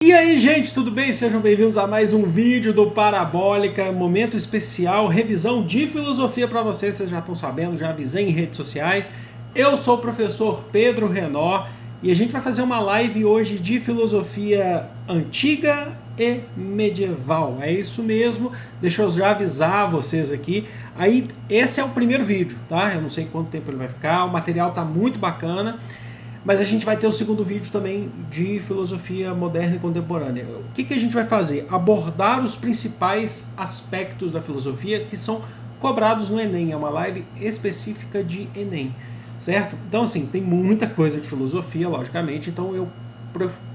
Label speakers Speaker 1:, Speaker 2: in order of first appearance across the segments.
Speaker 1: E aí, gente, tudo bem? Sejam bem-vindos a mais um vídeo do Parabólica, momento especial, revisão de filosofia para vocês já estão sabendo, já avisei em redes sociais. Eu sou o professor Pedro Renó e a gente vai fazer uma live hoje de filosofia antiga e medieval. É isso mesmo, deixa eu já avisar vocês aqui. Aí, esse é o primeiro vídeo, tá? Eu não sei quanto tempo ele vai ficar, o material tá muito bacana. Mas a gente vai ter o segundo vídeo também de filosofia moderna e contemporânea. O que a gente vai fazer? Abordar os principais aspectos da filosofia que são cobrados no Enem. É uma live específica de Enem, certo? Então, assim, tem muita coisa de filosofia, logicamente, então eu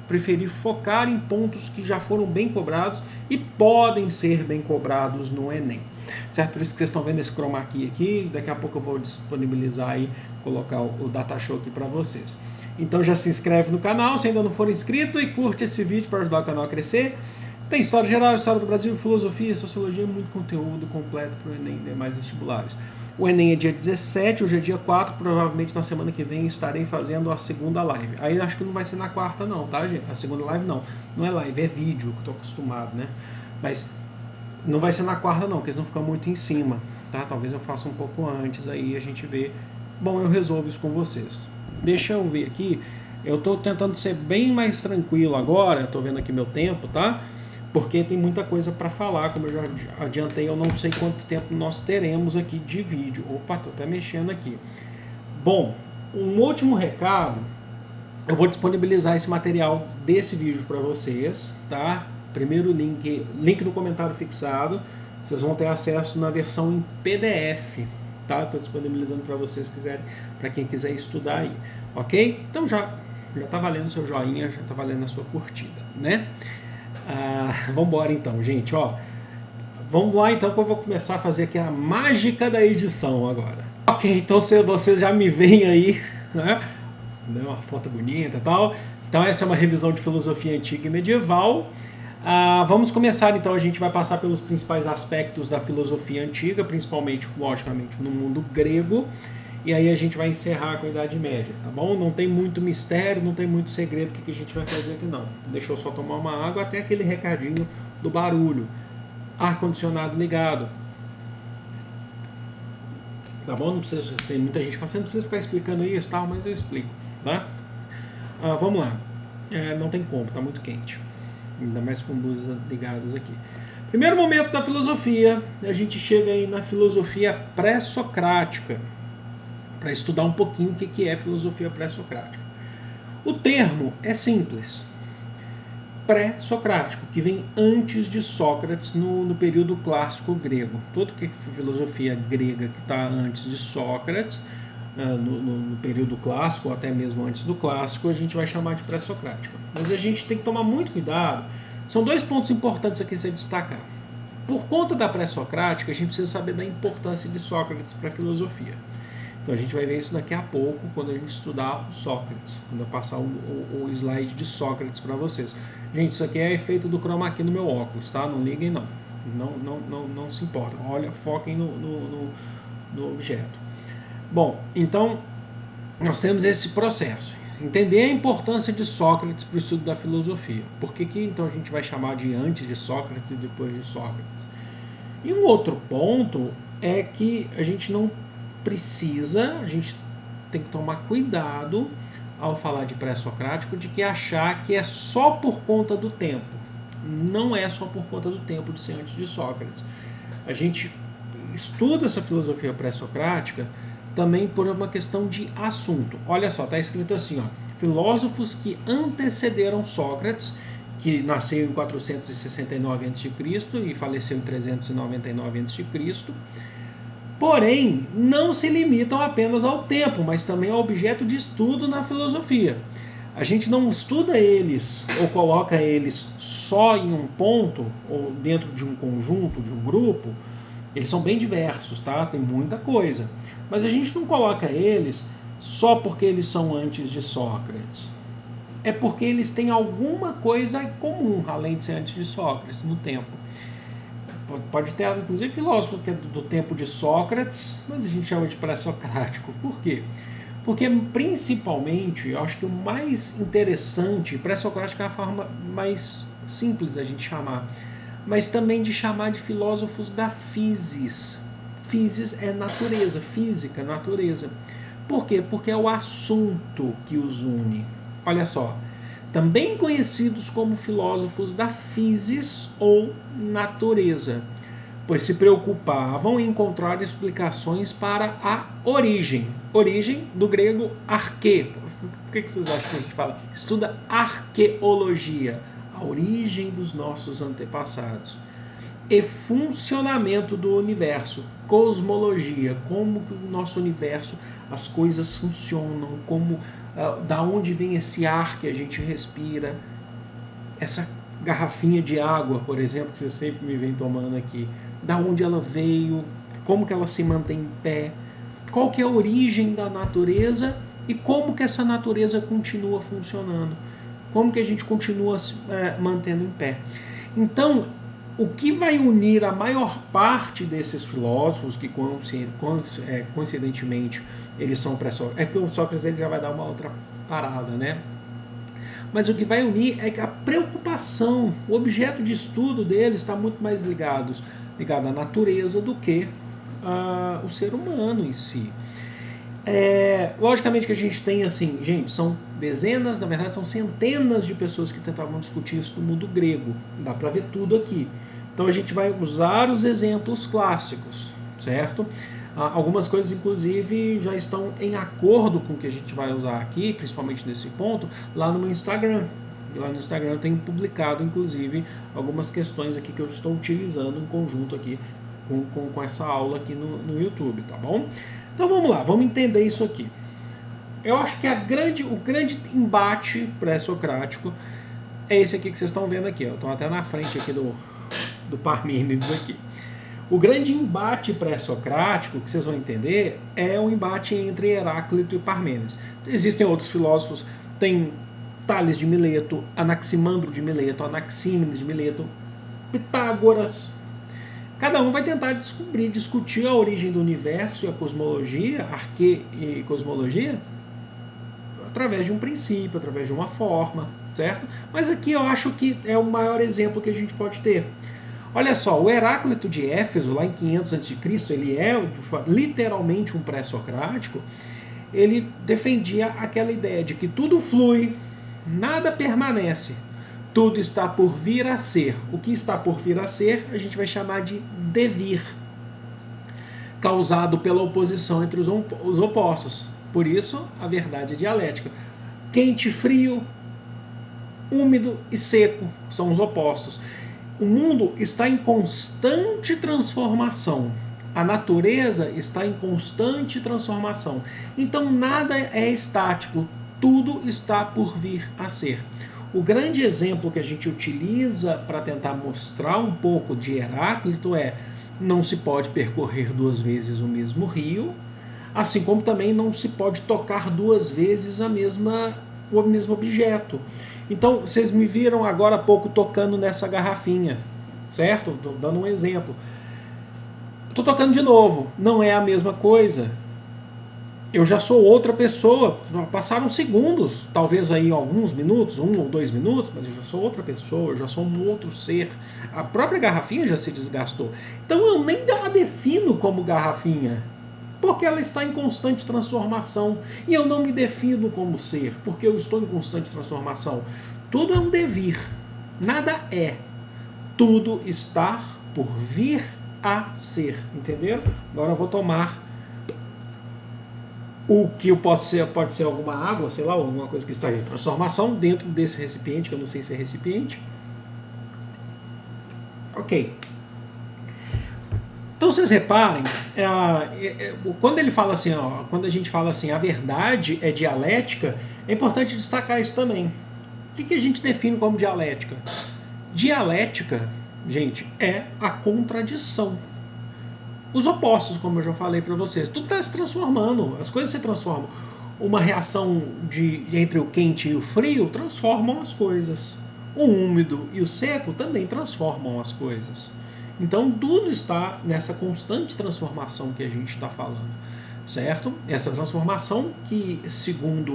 Speaker 1: preferi focar em pontos que já foram bem cobrados e podem ser bem cobrados no Enem, certo? Por isso que vocês estão vendo esse chroma key aqui, daqui a pouco eu vou disponibilizar aí, colocar o datashow aqui para vocês. Então já se inscreve no canal se ainda não for inscrito e curte esse vídeo para ajudar o canal a crescer. Tem história geral, história do Brasil, filosofia, sociologia, muito conteúdo completo para o Enem e demais vestibulares. O Enem é dia 17, hoje é dia 4, provavelmente na semana que vem estarei fazendo a segunda live. Aí acho que não vai ser na quarta não, tá, gente? A segunda live não é live, é vídeo, que eu tô acostumado, né? Mas não vai ser na quarta não, porque eles vão ficar muito em cima, tá? Talvez eu faça um pouco antes, aí a gente vê. Bom, eu resolvo isso com vocês. Deixa eu ver aqui, eu tô tentando ser bem mais tranquilo agora, tô vendo aqui meu tempo, tá? Porque tem muita coisa para falar, como eu já adiantei, eu não sei quanto tempo nós teremos aqui de vídeo. Opa, tô até mexendo aqui. Bom, um último recado, eu vou disponibilizar esse material desse vídeo para vocês, tá? Primeiro link no comentário fixado, vocês vão ter acesso na versão em PDF, tá? Estou disponibilizando para vocês quiserem, para quem quiser estudar aí, ok? Então já tá valendo o seu joinha, já tá valendo a sua curtida, né? Vamos embora então, gente, ó. Vamos lá então que eu vou começar a fazer aqui a mágica da edição agora. Ok, então vocês já me veem aí, né? Uma foto bonita e tal. Então essa é uma revisão de filosofia antiga e medieval. Vamos começar então, a gente vai passar pelos principais aspectos da filosofia antiga, principalmente, logicamente, no mundo grego, e aí a gente vai encerrar com a Idade Média, tá bom? Não tem muito mistério, não tem muito segredo o que a gente vai fazer aqui não. Deixa eu só tomar uma água, até aquele recadinho do barulho. Ar-condicionado ligado. Tá bom? Não precisa ser muita gente fazendo, não precisa ficar explicando isso e tal, mas eu explico, tá? Vamos lá. Não tem como, tá muito quente. Ainda mais com luzes ligadas aqui. Primeiro momento da filosofia, a gente chega aí na filosofia pré-socrática, para estudar um pouquinho o que é filosofia pré-socrática. O termo é simples, pré-socrático, que vem antes de Sócrates no período clássico grego. Tudo que é filosofia grega que está antes de Sócrates, no período clássico, ou até mesmo antes do clássico, a gente vai chamar de pré-socrática. Mas a gente tem que tomar muito cuidado. São dois pontos importantes aqui a se destacar. Por conta da pré-socrática, a gente precisa saber da importância de Sócrates para a filosofia. Então a gente vai ver isso daqui a pouco, quando a gente estudar o Sócrates, quando eu passar o slide de Sócrates para vocês. Gente, isso aqui é efeito do chroma key no meu óculos, tá? Não liguem não. Não se importa. Olha, foquem no objeto. Bom, então nós temos esse processo. Entender a importância de Sócrates para o estudo da filosofia. Por que então a gente vai chamar de antes de Sócrates e depois de Sócrates? E um outro ponto é que a gente não precisa, a gente tem que tomar cuidado ao falar de pré-socrático de que achar que é só por conta do tempo. Não é só por conta do tempo de ser antes de Sócrates. A gente estuda essa filosofia pré-socrática também por uma questão de assunto. Olha só, está escrito assim, ó, filósofos que antecederam Sócrates, que nasceu em 469 a.C. e faleceu em 399 a.C., porém não se limitam apenas ao tempo, mas também ao objeto de estudo na filosofia. A gente não estuda eles ou coloca eles só em um ponto ou dentro de um conjunto, de um grupo. Eles são bem diversos, tá? Tem muita coisa. Mas a gente não coloca eles só porque eles são antes de Sócrates. É porque eles têm alguma coisa em comum, além de ser antes de Sócrates, no tempo. Pode ter, inclusive, filósofo que é do tempo de Sócrates, mas a gente chama de pré-socrático. Por quê? Porque, principalmente, eu acho que o mais interessante, pré-socrático é a forma mais simples a gente chamar, mas também de chamar de filósofos da physis. Physis é natureza, física, natureza. Por quê? Porque é o assunto que os une. Olha só, também conhecidos como filósofos da physis ou natureza, pois se preocupavam em encontrar explicações para a origem. Origem do grego arque. Por que vocês acham que a gente fala? Estuda arqueologia, a origem dos nossos antepassados. E funcionamento do universo, cosmologia, como que o nosso universo, as coisas funcionam, como, da onde vem esse ar que a gente respira, essa garrafinha de água, por exemplo, que você sempre me vem tomando aqui, da onde ela veio, como que ela se mantém em pé, qual que é a origem da natureza e como que essa natureza continua funcionando, como que a gente continua se mantendo em pé. Então, o que vai unir a maior parte desses filósofos, que coincidentemente eles são pré-socráticos, é que o Sócrates ele já vai dar uma outra parada, né? Mas o que vai unir é que a preocupação, o objeto de estudo deles está muito mais ligado à natureza do que o ser humano em si. Logicamente que a gente tem assim, gente, são dezenas, na verdade são centenas de pessoas que tentavam discutir isso no mundo grego. Dá para ver tudo aqui. Então a gente vai usar os exemplos clássicos, certo? Algumas coisas, inclusive, já estão em acordo com o que a gente vai usar aqui, principalmente nesse ponto, lá no meu Instagram. Lá no Instagram eu tenho publicado, inclusive, algumas questões aqui que eu estou utilizando em conjunto aqui com essa aula aqui no YouTube, tá bom? Então vamos lá, vamos entender isso aqui. Eu acho que o grande embate pré-socrático é esse aqui que vocês estão vendo aqui. Eu estou até na frente aqui do Parmênides aqui. O grande embate pré-socrático, que vocês vão entender, é o embate entre Heráclito e Parmênides. Existem outros filósofos, tem Tales de Mileto, Anaximandro de Mileto, Anaxímenes de Mileto, Pitágoras. Cada um vai tentar discutir a origem do universo e a cosmologia, arque e cosmologia, através de um princípio, através de uma forma, certo? Mas aqui eu acho que é o maior exemplo que a gente pode ter. Olha só, o Heráclito de Éfeso, lá em 500 a.C., ele é literalmente um pré-socrático. Ele defendia aquela ideia de que tudo flui, nada permanece, tudo está por vir a ser. O que está por vir a ser, a gente vai chamar de devir, causado pela oposição entre os opostos. Por isso, a verdade é dialética. Quente, frio, úmido e seco são os opostos. O mundo está em constante transformação. A natureza está em constante transformação. Então nada é estático, tudo está por vir a ser. O grande exemplo que a gente utiliza para tentar mostrar um pouco de Heráclito é: não se pode percorrer duas vezes o mesmo rio, assim como também não se pode tocar duas vezes o mesmo objeto. Então, vocês me viram agora há pouco tocando nessa garrafinha, certo? Estou dando um exemplo. Estou tocando de novo, não é a mesma coisa. Eu já sou outra pessoa, passaram segundos, talvez aí alguns minutos, 1 ou 2 minutos, mas eu já sou outra pessoa, eu já sou um outro ser. A própria garrafinha já se desgastou. Então eu nem a defino como garrafinha, porque ela está em constante transformação. E eu não me defino como ser, porque eu estou em constante transformação. Tudo é um devir, nada é. Tudo está por vir a ser, entenderam? Agora eu vou tomar o que pode ser alguma água, sei lá, alguma coisa que está em transformação dentro desse recipiente, que eu não sei se é recipiente. Ok. Então vocês reparem, quando ele fala assim, quando a gente fala assim, a verdade é dialética, é importante destacar isso também. O que a gente define como dialética? Dialética, gente, é a contradição. Os opostos, como eu já falei para vocês, tudo está se transformando, as coisas se transformam. Uma reação entre o quente e o frio transformam as coisas. O úmido e o seco também transformam as coisas. Então tudo está nessa constante transformação que a gente está falando, certo? Essa transformação que, segundo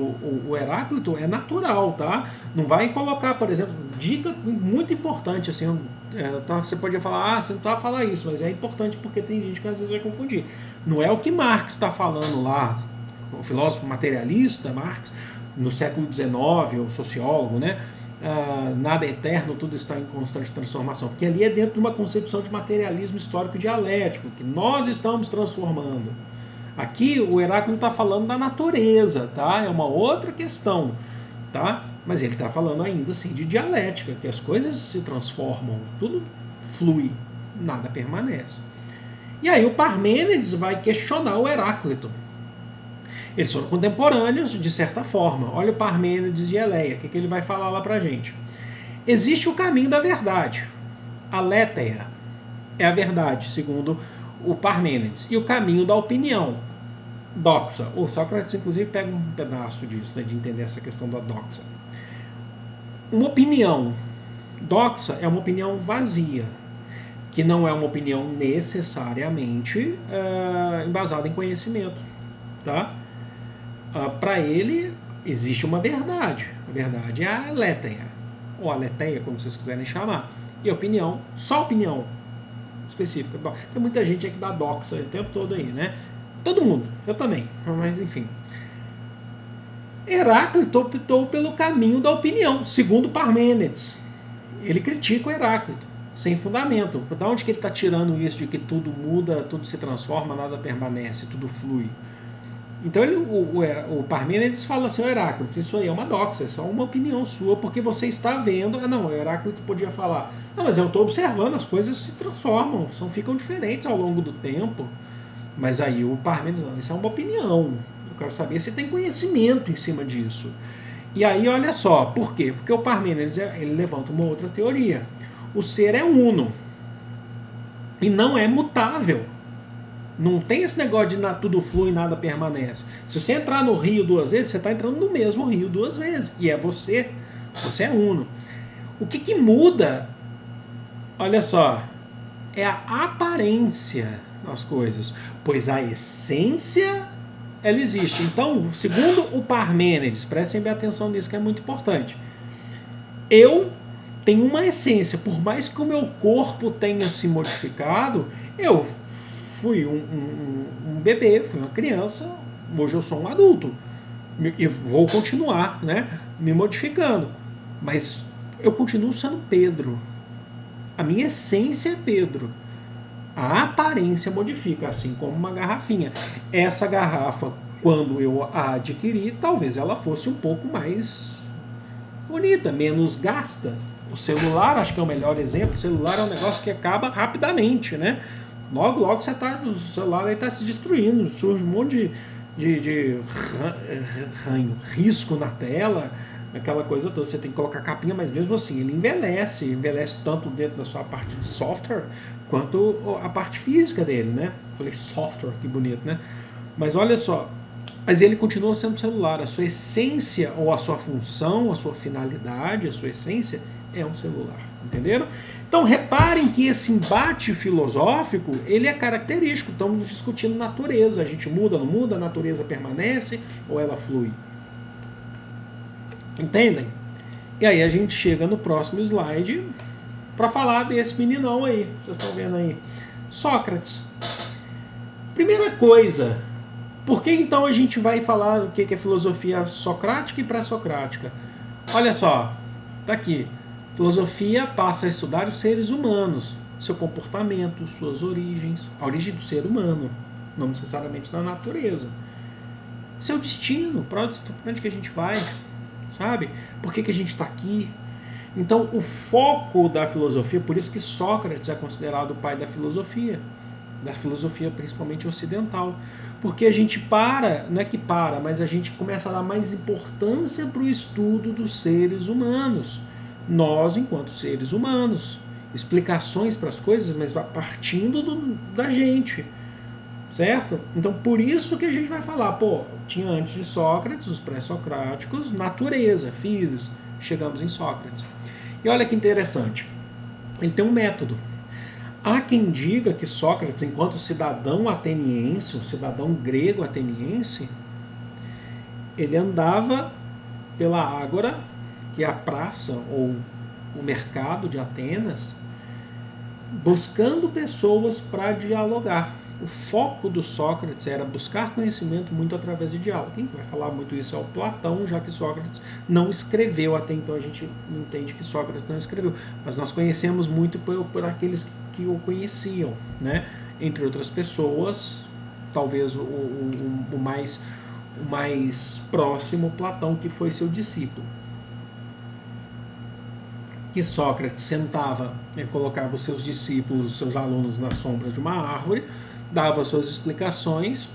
Speaker 1: o Heráclito, é natural, tá? Não vai colocar, por exemplo, dica muito importante, assim, você podia falar, você não está a falar isso, mas é importante porque tem gente que às vezes vai confundir. Não é o que Marx está falando lá, o filósofo materialista, Marx, no século XIX, o sociólogo, né? Nada é eterno, tudo está em constante transformação, porque ali é dentro de uma concepção de materialismo histórico dialético, que nós estamos transformando. Aqui o Heráclito está falando da natureza, tá? É uma outra questão, tá? Mas ele está falando ainda assim de dialética, que as coisas se transformam, tudo flui, nada permanece. E aí o Parmênides vai questionar o Heráclito. Eles foram contemporâneos de certa forma. Olha o Parmênides de Eleia, o que ele vai falar lá pra gente. Existe o caminho da verdade. Aletheia é a verdade, segundo o Parmênides. E o caminho da opinião. Doxa. O Sócrates, inclusive, pega um pedaço disso, né, de entender essa questão da doxa. Uma opinião. Doxa é uma opinião vazia, que não é uma opinião necessariamente embasada em conhecimento. Tá? Para ele, existe uma verdade. A verdade é a aletheia, ou aletheia, como vocês quiserem chamar. E a opinião, só opinião específica. Tem muita gente aqui que dá doxa o tempo todo aí, né? Todo mundo, eu também, mas enfim. Heráclito optou pelo caminho da opinião, segundo Parmênides. Ele critica o Heráclito, sem fundamento. Da onde que ele está tirando isso de que tudo muda, tudo se transforma, nada permanece, tudo flui? Então o Parmênides fala assim, o Heráclito, isso aí é uma doxa, é só uma opinião sua, porque você está vendo... não, o Heráclito podia falar, não, mas eu estou observando, as coisas se transformam, ficam diferentes ao longo do tempo. Mas aí o Parmênides, não, isso é uma opinião, eu quero saber se tem conhecimento em cima disso. E aí, olha só, por quê? Porque o Parmênides ele levanta uma outra teoria. O ser é uno e não é mutável. Não tem esse negócio de tudo flui e nada permanece. Se você entrar no rio 2 vezes, você está entrando no mesmo rio 2 vezes. E é você. Você é uno. O que muda, olha só, é a aparência das coisas. Pois a essência, ela existe. Então, segundo o Parmênides, prestem bem atenção nisso que é muito importante. Eu tenho uma essência. Por mais que o meu corpo tenha se modificado, eu fui um bebê, fui uma criança, hoje eu sou um adulto. E vou continuar, né, me modificando. Mas eu continuo sendo Pedro. A minha essência é Pedro. A aparência modifica, assim como uma garrafinha. Essa garrafa, quando eu a adquiri, talvez ela fosse um pouco mais bonita, menos gasta. O celular, acho que é o melhor exemplo. O celular é um negócio que acaba rapidamente, né? Logo, você tá, o celular aí está se destruindo, surge um monte de risco na tela, aquela coisa toda. Você tem que colocar capinha, mas mesmo assim ele envelhece tanto dentro da sua parte de software quanto a parte física dele, né? Falei software, que bonito, né? Mas olha só, mas ele continua sendo celular. A sua essência ou a sua função, a sua finalidade, a sua essência é um celular, entenderam? Então reparem que esse embate filosófico, ele é característico. Estamos discutindo natureza. A gente muda, não muda? A natureza permanece ou ela flui? Entendem? E aí a gente chega no próximo slide para falar desse meninão aí. Vocês estão vendo aí? Sócrates. Primeira coisa, por que então a gente vai falar o que é filosofia socrática e pré-socrática? Olha só, tá aqui. Filosofia passa a estudar os seres humanos, seu comportamento, suas origens, a origem do ser humano, não necessariamente da natureza. Seu destino, para onde que a gente vai, sabe? Por que a gente está aqui? Então, o foco da filosofia, por isso que Sócrates é considerado o pai da filosofia principalmente ocidental. Porque a gente não é que para, mas a gente começa a dar mais importância para o estudo dos seres humanos. Nós, enquanto seres humanos, explicações para as coisas, mas partindo da gente, certo? Então, por isso que a gente vai falar, tinha antes de Sócrates, os pré-socráticos, natureza, chegamos em Sócrates. E olha que interessante, ele tem um método. Há quem diga que Sócrates, enquanto cidadão ateniense, um cidadão grego ateniense, ele andava pela ágora, que é a praça ou o mercado de Atenas, buscando pessoas para dialogar. O foco do Sócrates era buscar conhecimento muito através de diálogo. Quem vai falar muito isso é o Platão, já que Sócrates não escreveu. Até então a gente entende que Sócrates não escreveu, mas nós conhecemos muito por aqueles que o conheciam, né? Entre outras pessoas, talvez o mais próximo, Platão, que foi seu discípulo. Que Sócrates sentava, colocava os seus discípulos, os seus alunos na sombra de uma árvore, dava suas explicações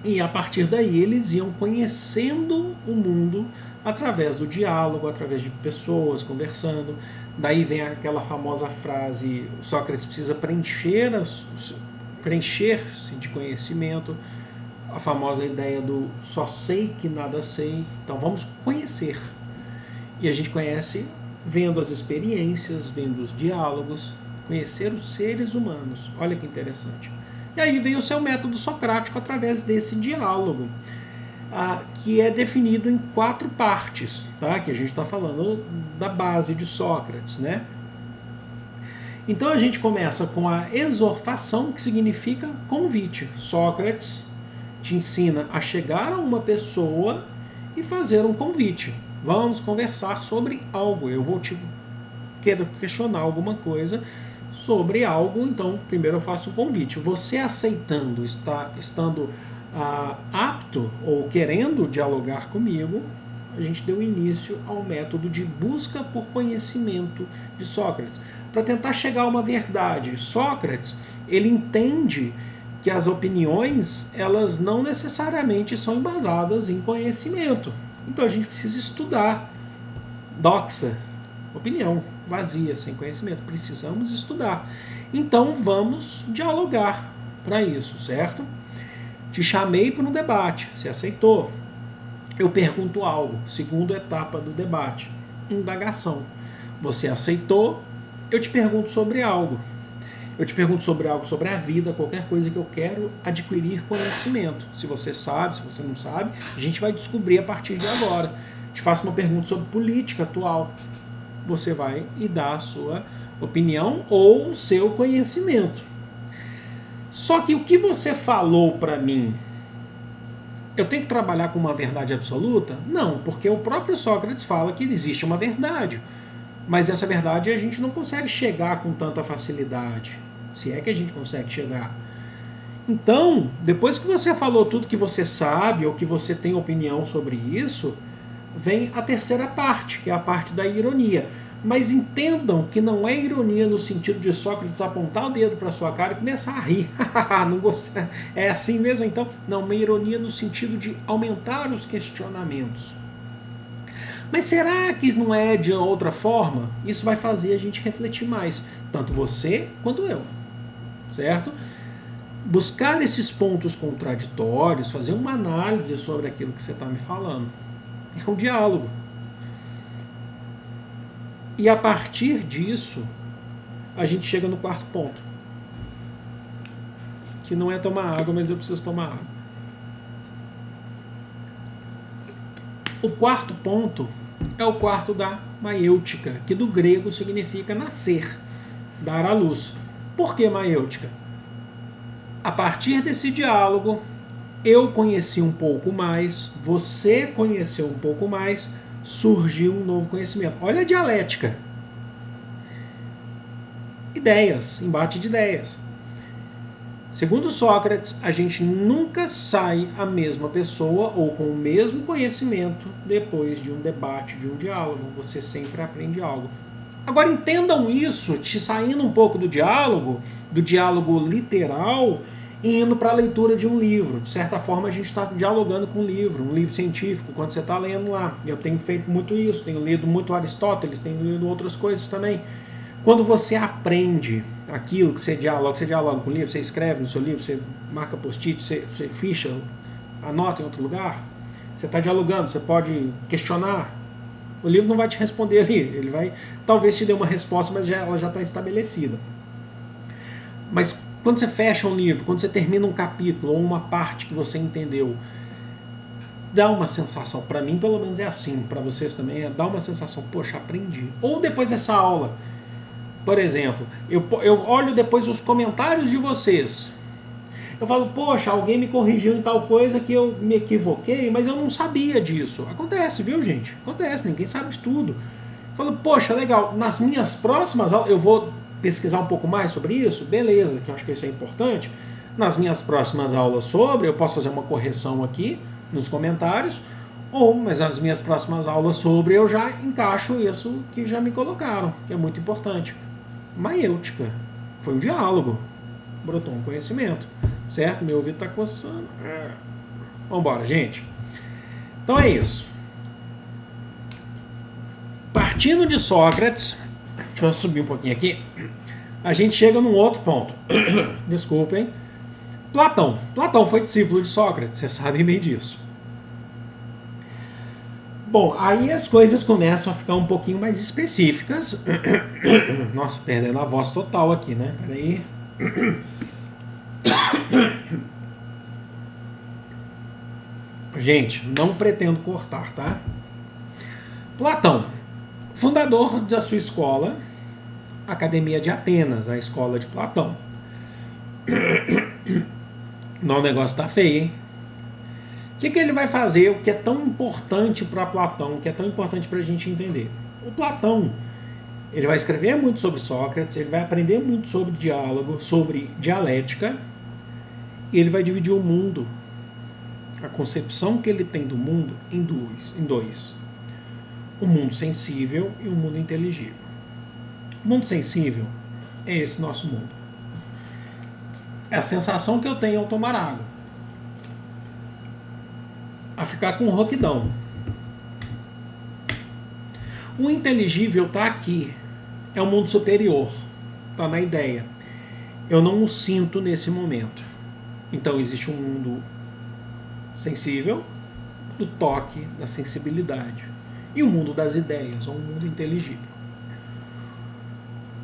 Speaker 1: e a partir daí eles iam conhecendo o mundo através do diálogo, através de pessoas conversando. Daí vem aquela famosa frase: Sócrates precisa preencher-se de conhecimento, a famosa ideia do só sei que nada sei. Então vamos conhecer. E a gente conhece vendo as experiências, vendo os diálogos, conhecer os seres humanos. Olha que interessante. E aí vem o seu método socrático através desse diálogo, que é definido em 4 partes, tá? Que a gente está falando da base de Sócrates, né? Então a gente começa com a exortação, que significa convite. Sócrates te ensina a chegar a uma pessoa e fazer um convite. Vamos conversar sobre algo. Eu vou te questionar alguma coisa sobre algo, então primeiro eu faço um convite. Você aceitando, estando apto ou querendo dialogar comigo, a gente deu início ao método de busca por conhecimento de Sócrates, para tentar chegar a uma verdade. Sócrates, ele entende que as opiniões, elas não necessariamente são embasadas em conhecimento. Então a gente precisa estudar. Doxa, opinião vazia, sem conhecimento. Precisamos estudar. Então vamos dialogar para isso, certo? Te chamei para um debate, você aceitou. Eu pergunto algo, segunda etapa do debate, indagação. Você aceitou, eu te pergunto sobre algo. Eu te pergunto sobre algo, sobre a vida, qualquer coisa que eu quero adquirir conhecimento. Se você sabe, se você não sabe, a gente vai descobrir a partir de agora. Te faço uma pergunta sobre política atual. Você vai e dá a sua opinião ou o seu conhecimento. Só que o que você falou para mim, eu tenho que trabalhar com uma verdade absoluta? Não, porque o próprio Sócrates fala que existe uma verdade. Mas essa verdade a gente não consegue chegar com tanta facilidade. Se é que a gente consegue chegar. Então, depois que você falou tudo que você sabe ou que você tem opinião sobre isso, vem a terceira parte, que é a parte da ironia. Mas entendam que não é ironia no sentido de Sócrates apontar o dedo para sua cara e começar a rir. Não gostei. É assim mesmo então? Não, uma ironia no sentido de aumentar os questionamentos. Mas será que não é de outra forma? Isso vai fazer a gente refletir mais, tanto você quanto eu, certo? Buscar esses pontos contraditórios, fazer uma análise sobre aquilo que você está me falando. É um diálogo. E a partir disso, a gente chega no 4º ponto. Que não é tomar água, mas eu preciso tomar água. O 4º ponto é o quarto da maiêutica, que do grego significa nascer, dar à luz. Por que maiêutica? A partir desse diálogo, eu conheci um pouco mais, você conheceu um pouco mais, surgiu um novo conhecimento. Olha a dialética. Ideias, embate de ideias. Segundo Sócrates, a gente nunca sai a mesma pessoa ou com o mesmo conhecimento depois de um debate, de um diálogo. Você sempre aprende algo. Agora entendam isso, te saindo um pouco do diálogo literal, e indo para a leitura de um livro. De certa forma, a gente está dialogando com um livro científico, quando você está lendo lá. Eu tenho feito muito isso, tenho lido muito Aristóteles, tenho lido outras coisas também. Quando você aprende aquilo que você dialoga com o livro, você escreve no seu livro, você marca post-it, você ficha, anota em outro lugar, você está dialogando, você pode questionar. O livro não vai te responder ali, ele vai talvez te dê uma resposta, mas ela já está estabelecida. Mas quando você fecha um livro, quando você termina um capítulo ou uma parte que você entendeu, dá uma sensação, para mim pelo menos é assim, para vocês também, dá uma sensação, poxa, aprendi. Ou depois dessa aula, por exemplo, eu olho depois os comentários de vocês. Eu falo, poxa, alguém me corrigiu em tal coisa que eu me equivoquei, mas eu não sabia disso. Acontece, viu, gente? Acontece, ninguém sabe de tudo. Eu falo, poxa, legal, nas minhas próximas aulas, eu vou pesquisar um pouco mais sobre isso? Beleza, que eu acho que isso é importante. Nas minhas próximas aulas sobre, eu posso fazer uma correção aqui nos comentários, mas nas minhas próximas aulas sobre, eu já encaixo isso que já me colocaram, que é muito importante. Maêutica. Foi um diálogo. Brotou um conhecimento. Certo? Meu ouvido tá coçando. Vambora, gente. Então é isso. Partindo de Sócrates, deixa eu subir um pouquinho aqui, a gente chega num outro ponto. Desculpem. Platão. Platão foi discípulo de Sócrates, vocês sabem bem disso. Bom, aí as coisas começam a ficar um pouquinho mais específicas. Nossa, perdendo a voz total aqui, né? Peraí. Gente, não pretendo cortar, tá? Platão, fundador da sua escola, Academia de Atenas, a escola de Platão. Não, o negócio tá feio, hein? O que ele vai fazer, o que é tão importante para Platão, o que é tão importante para a gente entender? O Platão, ele vai escrever muito sobre Sócrates, ele vai aprender muito sobre diálogo, sobre dialética, e ele vai dividir o mundo, a concepção que ele tem do mundo, em dois. O mundo sensível e o mundo inteligível. O mundo sensível é esse nosso mundo. É a sensação que eu tenho ao tomar água. A ficar com rouquidão. O inteligível está aqui. É o mundo superior. Está na ideia. Eu não o sinto nesse momento. Então existe um mundo sensível, do toque, da sensibilidade. E o mundo das ideias, ou um mundo inteligível.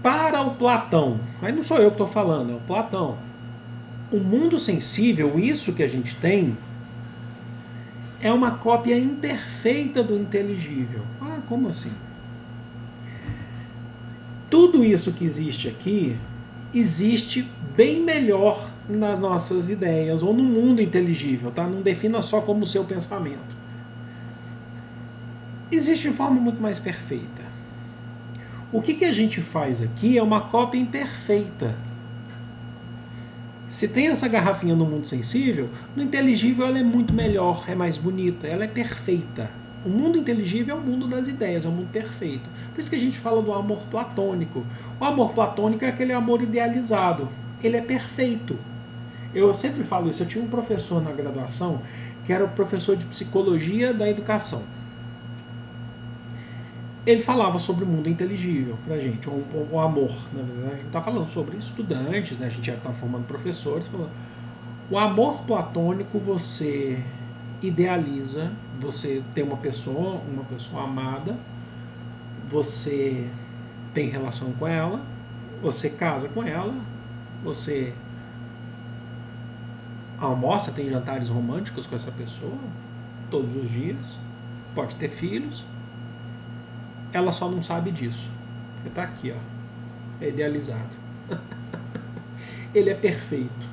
Speaker 1: Para o Platão, aí não sou eu que estou falando, é o Platão. O mundo sensível, isso que a gente tem, é uma cópia imperfeita do inteligível. Ah, como assim? Tudo isso que existe aqui existe bem melhor nas nossas ideias ou no mundo inteligível, tá? Não defina só como o seu pensamento. Existe de forma muito mais perfeita. O que a gente faz aqui é uma cópia imperfeita. Se tem essa garrafinha no mundo sensível, no inteligível ela é muito melhor, é mais bonita, ela é perfeita. O mundo inteligível é o mundo das ideias, é o mundo perfeito. Por isso que a gente fala do amor platônico. O amor platônico é aquele amor idealizado. Ele é perfeito. Eu sempre falo isso. Eu tinha um professor na graduação que era o professor de psicologia da educação. Ele falava sobre o mundo inteligível pra gente, o amor. Na verdade, a gente está falando sobre estudantes, né? A gente já está formando professores. O amor platônico você idealiza, você tem uma pessoa amada, você tem relação com ela, você casa com ela, você almoça, tem jantares românticos com essa pessoa todos os dias, pode ter filhos. Ela só não sabe disso. Porque tá aqui, ó. É idealizado. Ele é perfeito.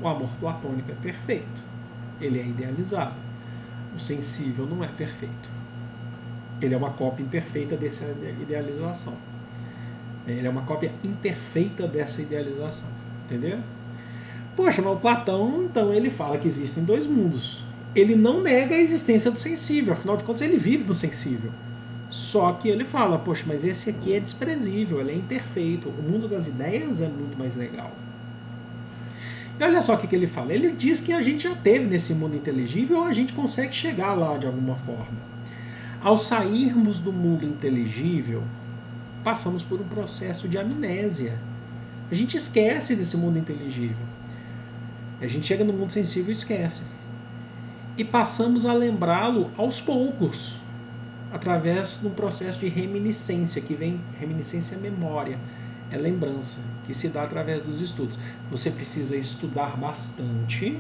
Speaker 1: O amor platônico é perfeito. Ele é idealizado. O sensível não é perfeito. Ele é uma cópia imperfeita dessa idealização. Ele é uma cópia imperfeita dessa idealização. Entendeu? Poxa, mas o Platão, então, ele fala que existem dois mundos. Ele não nega a existência do sensível. Afinal de contas, ele vive do sensível. Só que ele fala, poxa, mas esse aqui é desprezível, ele é imperfeito. O mundo das ideias é muito mais legal. Então olha só o que ele fala. Ele diz que a gente já teve nesse mundo inteligível, ou a gente consegue chegar lá de alguma forma. Ao sairmos do mundo inteligível, passamos por um processo de amnésia. A gente esquece desse mundo inteligível. A gente chega no mundo sensível e esquece. E passamos a lembrá-lo aos poucos, através de um processo de reminiscência, que vem, reminiscência é memória, É lembrança, que se dá através dos estudos. Você precisa estudar bastante,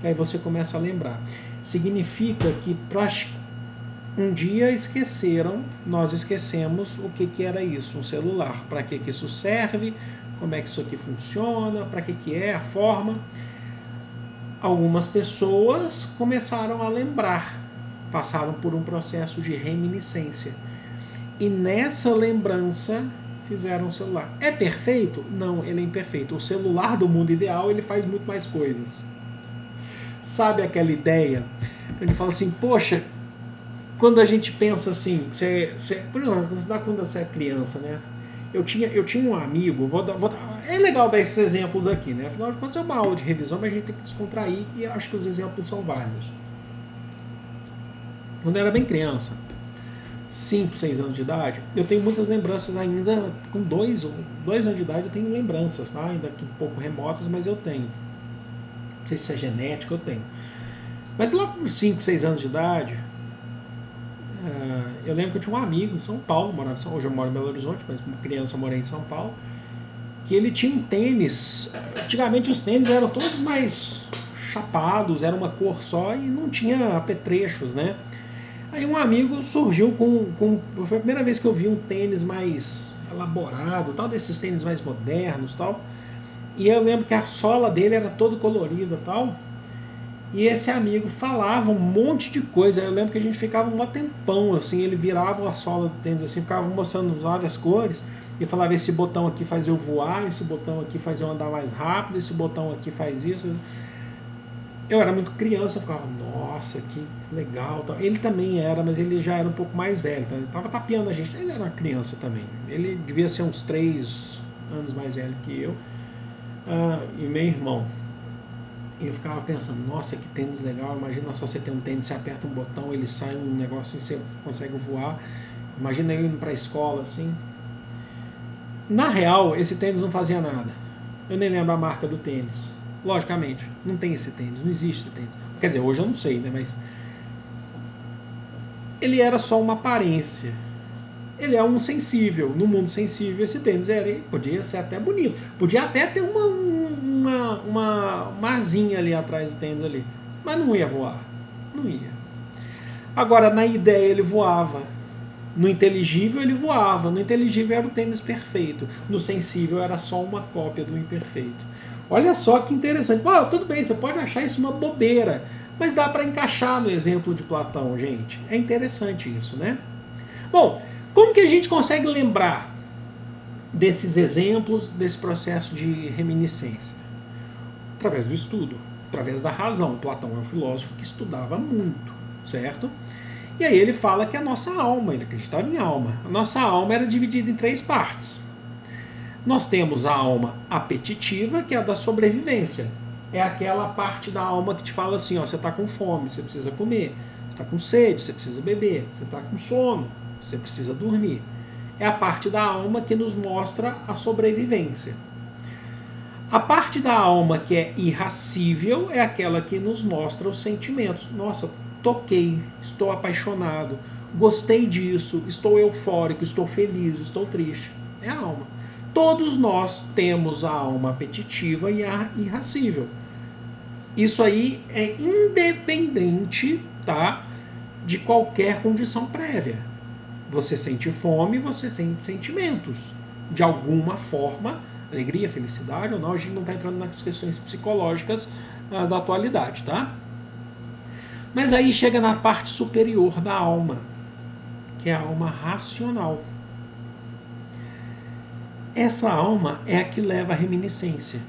Speaker 1: e aí você começa a lembrar. Significa que um dia nós esquecemos o que era isso, um celular. Para que isso serve, como é que isso aqui funciona, para que é a forma. Algumas pessoas começaram a lembrar, passaram por um processo de reminiscência. E nessa lembrança fizeram o celular. É perfeito? Não, ele é imperfeito. O celular do mundo ideal, ele faz muito mais coisas. Sabe aquela ideia? Ele fala assim, poxa, quando a gente pensa assim, quando você é criança, né? Eu tinha um amigo, é legal dar esses exemplos aqui, né? Afinal de contas é uma aula de revisão, mas a gente tem que descontrair e acho que os exemplos são válidos. Quando eu era bem criança, 5, 6 anos de idade, eu tenho muitas lembranças ainda, com 2 anos de idade eu tenho lembranças, tá? Ainda que um pouco remotas, mas eu tenho. Não sei se é genético, eu tenho. Mas lá com 5, 6 anos de idade, eu lembro que eu tinha um amigo em São Paulo, hoje eu moro em Belo Horizonte, mas como criança eu morei em São Paulo, que ele tinha um tênis. Antigamente os tênis eram todos mais chapados, era uma cor só e não tinha apetrechos, né? Aí um amigo surgiu foi a primeira vez que eu vi um tênis mais elaborado, tal, desses tênis mais modernos, tal. E eu lembro que a sola dele era todo colorida, tal. E esse amigo falava um monte de coisa. Eu lembro que a gente ficava um tempão, assim, ele virava a sola do tênis assim, ficava mostrando várias cores e falava, esse botão aqui faz eu voar, esse botão aqui faz eu andar mais rápido, esse botão aqui faz isso. Eu era muito criança, eu ficava, nossa, que legal. Ele também era, mas ele já era um pouco mais velho, então ele estava tapeando a gente. Ele era uma criança também. Ele devia ser uns 3 anos mais velho que eu, e meu irmão. E eu ficava pensando, nossa, que tênis legal. Imagina só você ter um tênis, você aperta um botão, ele sai um negócio e você consegue voar. Imagina eu indo para a escola assim. Na real, esse tênis não fazia nada. Eu nem lembro a marca do tênis. Logicamente, não tem esse tênis, não existe esse tênis. Quer dizer, hoje eu não sei, né? Mas ele era só uma aparência. Ele é um sensível. No mundo sensível, esse tênis podia ser até bonito. Podia até ter uma asinha ali atrás do tênis ali. Mas não ia voar. Não ia. Agora, na ideia, ele voava. No inteligível, ele voava. No inteligível, era o tênis perfeito. No sensível, era só uma cópia do imperfeito. Olha só que interessante. Tudo bem, você pode achar isso uma bobeira. Mas dá para encaixar no exemplo de Platão, gente. É interessante isso, né? Bom, como que a gente consegue lembrar desses exemplos, desse processo de reminiscência? Através do estudo, através da razão. Platão é um filósofo que estudava muito, certo? E aí ele fala que a nossa alma, ele acreditava em alma, a nossa alma era dividida em 3 partes. Nós temos a alma apetitiva, que é a da sobrevivência. É aquela parte da alma que te fala assim, você está com fome, você precisa comer. Você está com sede, você precisa beber. Você está com sono, você precisa dormir. É a parte da alma que nos mostra a sobrevivência. A parte da alma que é irracível é aquela que nos mostra os sentimentos. Nossa, toquei, estou apaixonado, gostei disso, estou eufórico, estou feliz, estou triste. É a alma. Todos nós temos a alma apetitiva e a irracível. Isso aí é independente, tá, de qualquer condição prévia. Você sente fome, você sente sentimentos. De alguma forma, alegria, felicidade ou não, a gente não está entrando nas questões psicológicas da atualidade, tá? Mas aí chega na parte superior da alma, que é a alma racional. Essa alma é a que leva à reminiscência.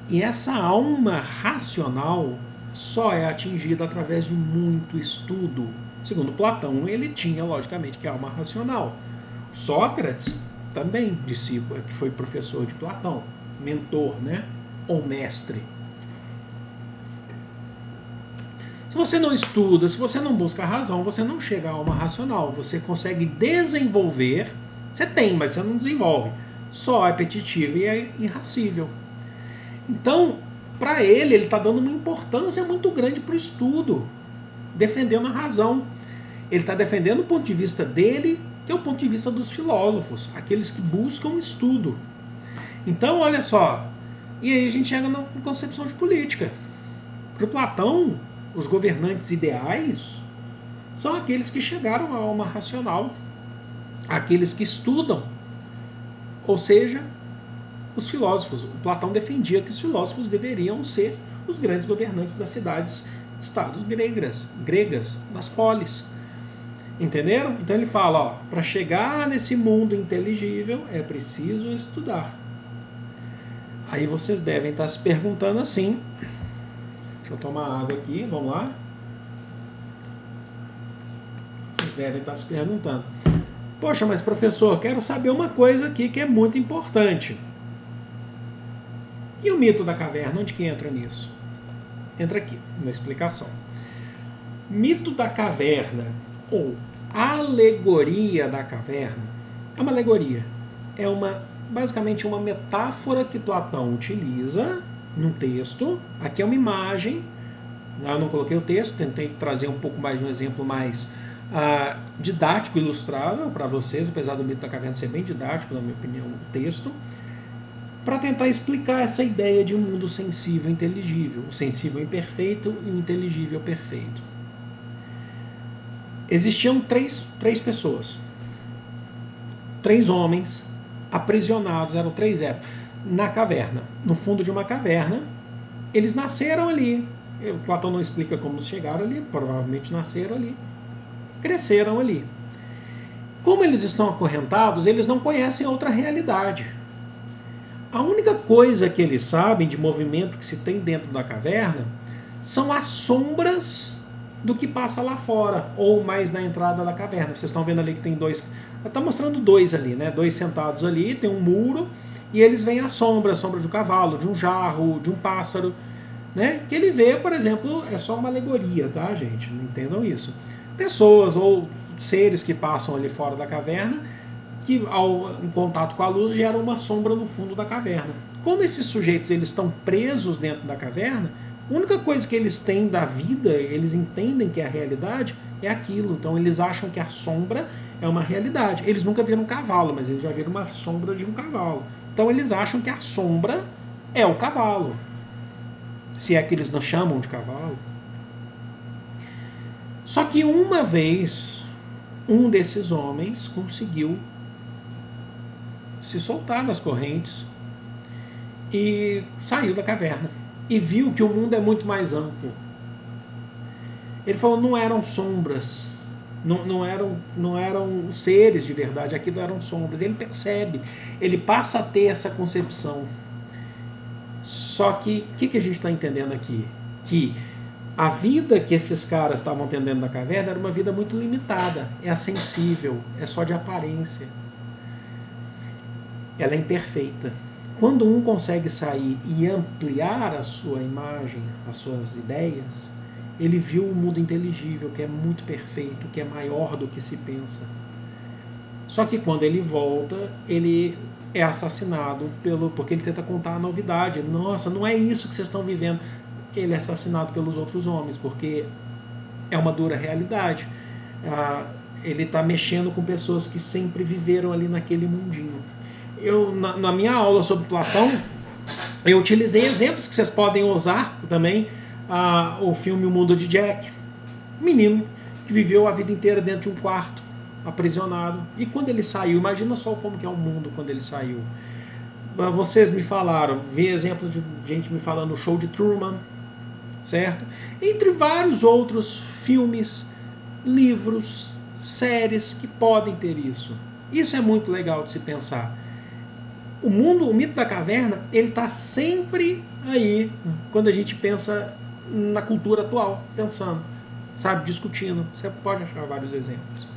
Speaker 1: E essa alma racional só é atingida através de muito estudo. Segundo Platão, ele tinha, logicamente, que é a alma racional. Sócrates, também discípulo, que foi professor de Platão, mentor, né? Ou mestre. Se você não estuda, se você não busca a razão, você não chega à alma racional. Você consegue desenvolver, você tem, mas você não desenvolve. Só é apetitivo e é irracível. Então, para ele está dando uma importância muito grande para o estudo, defendendo a razão. Ele está defendendo o ponto de vista dele, que é o ponto de vista dos filósofos, aqueles que buscam estudo. Então, olha só, e aí a gente chega na concepção de política. Para o Platão, os governantes ideais são aqueles que chegaram à alma racional, aqueles que estudam, ou seja, os filósofos. O Platão defendia que os filósofos deveriam ser os grandes governantes das cidades, estados gregas, das polis. Entenderam? Então ele fala, para chegar nesse mundo inteligível é preciso estudar. Aí vocês devem estar se perguntando assim, deixa eu tomar água aqui, vamos lá. Vocês devem estar se perguntando, poxa, mas professor, quero saber uma coisa aqui que é muito importante. E o mito da caverna, onde que entra nisso? Entra aqui, na explicação. Mito da caverna, ou alegoria da caverna, é uma alegoria. É basicamente uma metáfora que Platão utiliza num texto. Aqui é uma imagem. Eu não coloquei o texto, tentei trazer um pouco mais de um exemplo mais didático, ilustrável para vocês, apesar do mito da caverna ser bem didático, na minha opinião, o texto, para tentar explicar essa ideia de um mundo sensível e inteligível, o sensível imperfeito e o inteligível perfeito. Existiam três pessoas, 3 homens aprisionados, eram na caverna, no fundo de uma caverna. Eles nasceram ali, Platão não explica como chegaram ali, provavelmente nasceram ali, cresceram ali. Como eles estão acorrentados, eles não conhecem outra realidade. A única coisa que eles sabem de movimento que se tem dentro da caverna são as sombras do que passa lá fora, ou mais na entrada da caverna. Vocês estão vendo ali que tem 2, está mostrando 2 ali, né? 2 sentados ali, tem um muro, e eles veem a sombra de um cavalo, de um jarro, de um pássaro, né? Que ele vê, por exemplo, é só uma alegoria, tá, gente? Não entendam isso. Pessoas ou seres que passam ali fora da caverna, que em contato com a luz geram uma sombra no fundo da caverna. Como esses sujeitos eles estão presos dentro da caverna, a única coisa que eles têm da vida, eles entendem que é a realidade, é aquilo. Então eles acham que a sombra é uma realidade. Eles nunca viram um cavalo, mas eles já viram uma sombra de um cavalo. Então eles acham que a sombra é o cavalo. Se é que eles não chamam de cavalo. Só que uma vez, um desses homens conseguiu se soltar das correntes e saiu da caverna e viu que o mundo é muito mais amplo. Ele falou, não eram sombras, não eram seres de verdade, aquilo eram sombras. Ele percebe, ele passa a ter essa concepção. Só que o que a gente está entendendo aqui? Que a vida que esses caras estavam tendo dentro da caverna era uma vida muito limitada, é acessível, é só de aparência. Ela é imperfeita. Quando um consegue sair e ampliar a sua imagem, as suas ideias, ele viu um mundo inteligível, que é muito perfeito, que é maior do que se pensa. Só que quando ele volta, ele é assassinado porque ele tenta contar a novidade. Nossa, não é isso que vocês estão vivendo. Ele é assassinado pelos outros homens, porque é uma dura realidade. Ele está mexendo com pessoas que sempre viveram ali naquele mundinho. Na minha aula sobre Platão, eu utilizei exemplos que vocês podem usar também. O filme O Mundo de Jack. Um menino que viveu a vida inteira dentro de um quarto, aprisionado. E quando ele saiu, imagina só como que é o mundo quando ele saiu. Vocês me falaram, vi exemplos de gente me falando o Show de Truman, certo? Entre vários outros filmes, livros, séries que podem ter isso. Isso é muito legal de se pensar. O mito da caverna, ele está sempre aí, quando a gente pensa na cultura atual, pensando, sabe, discutindo. Você pode achar vários exemplos.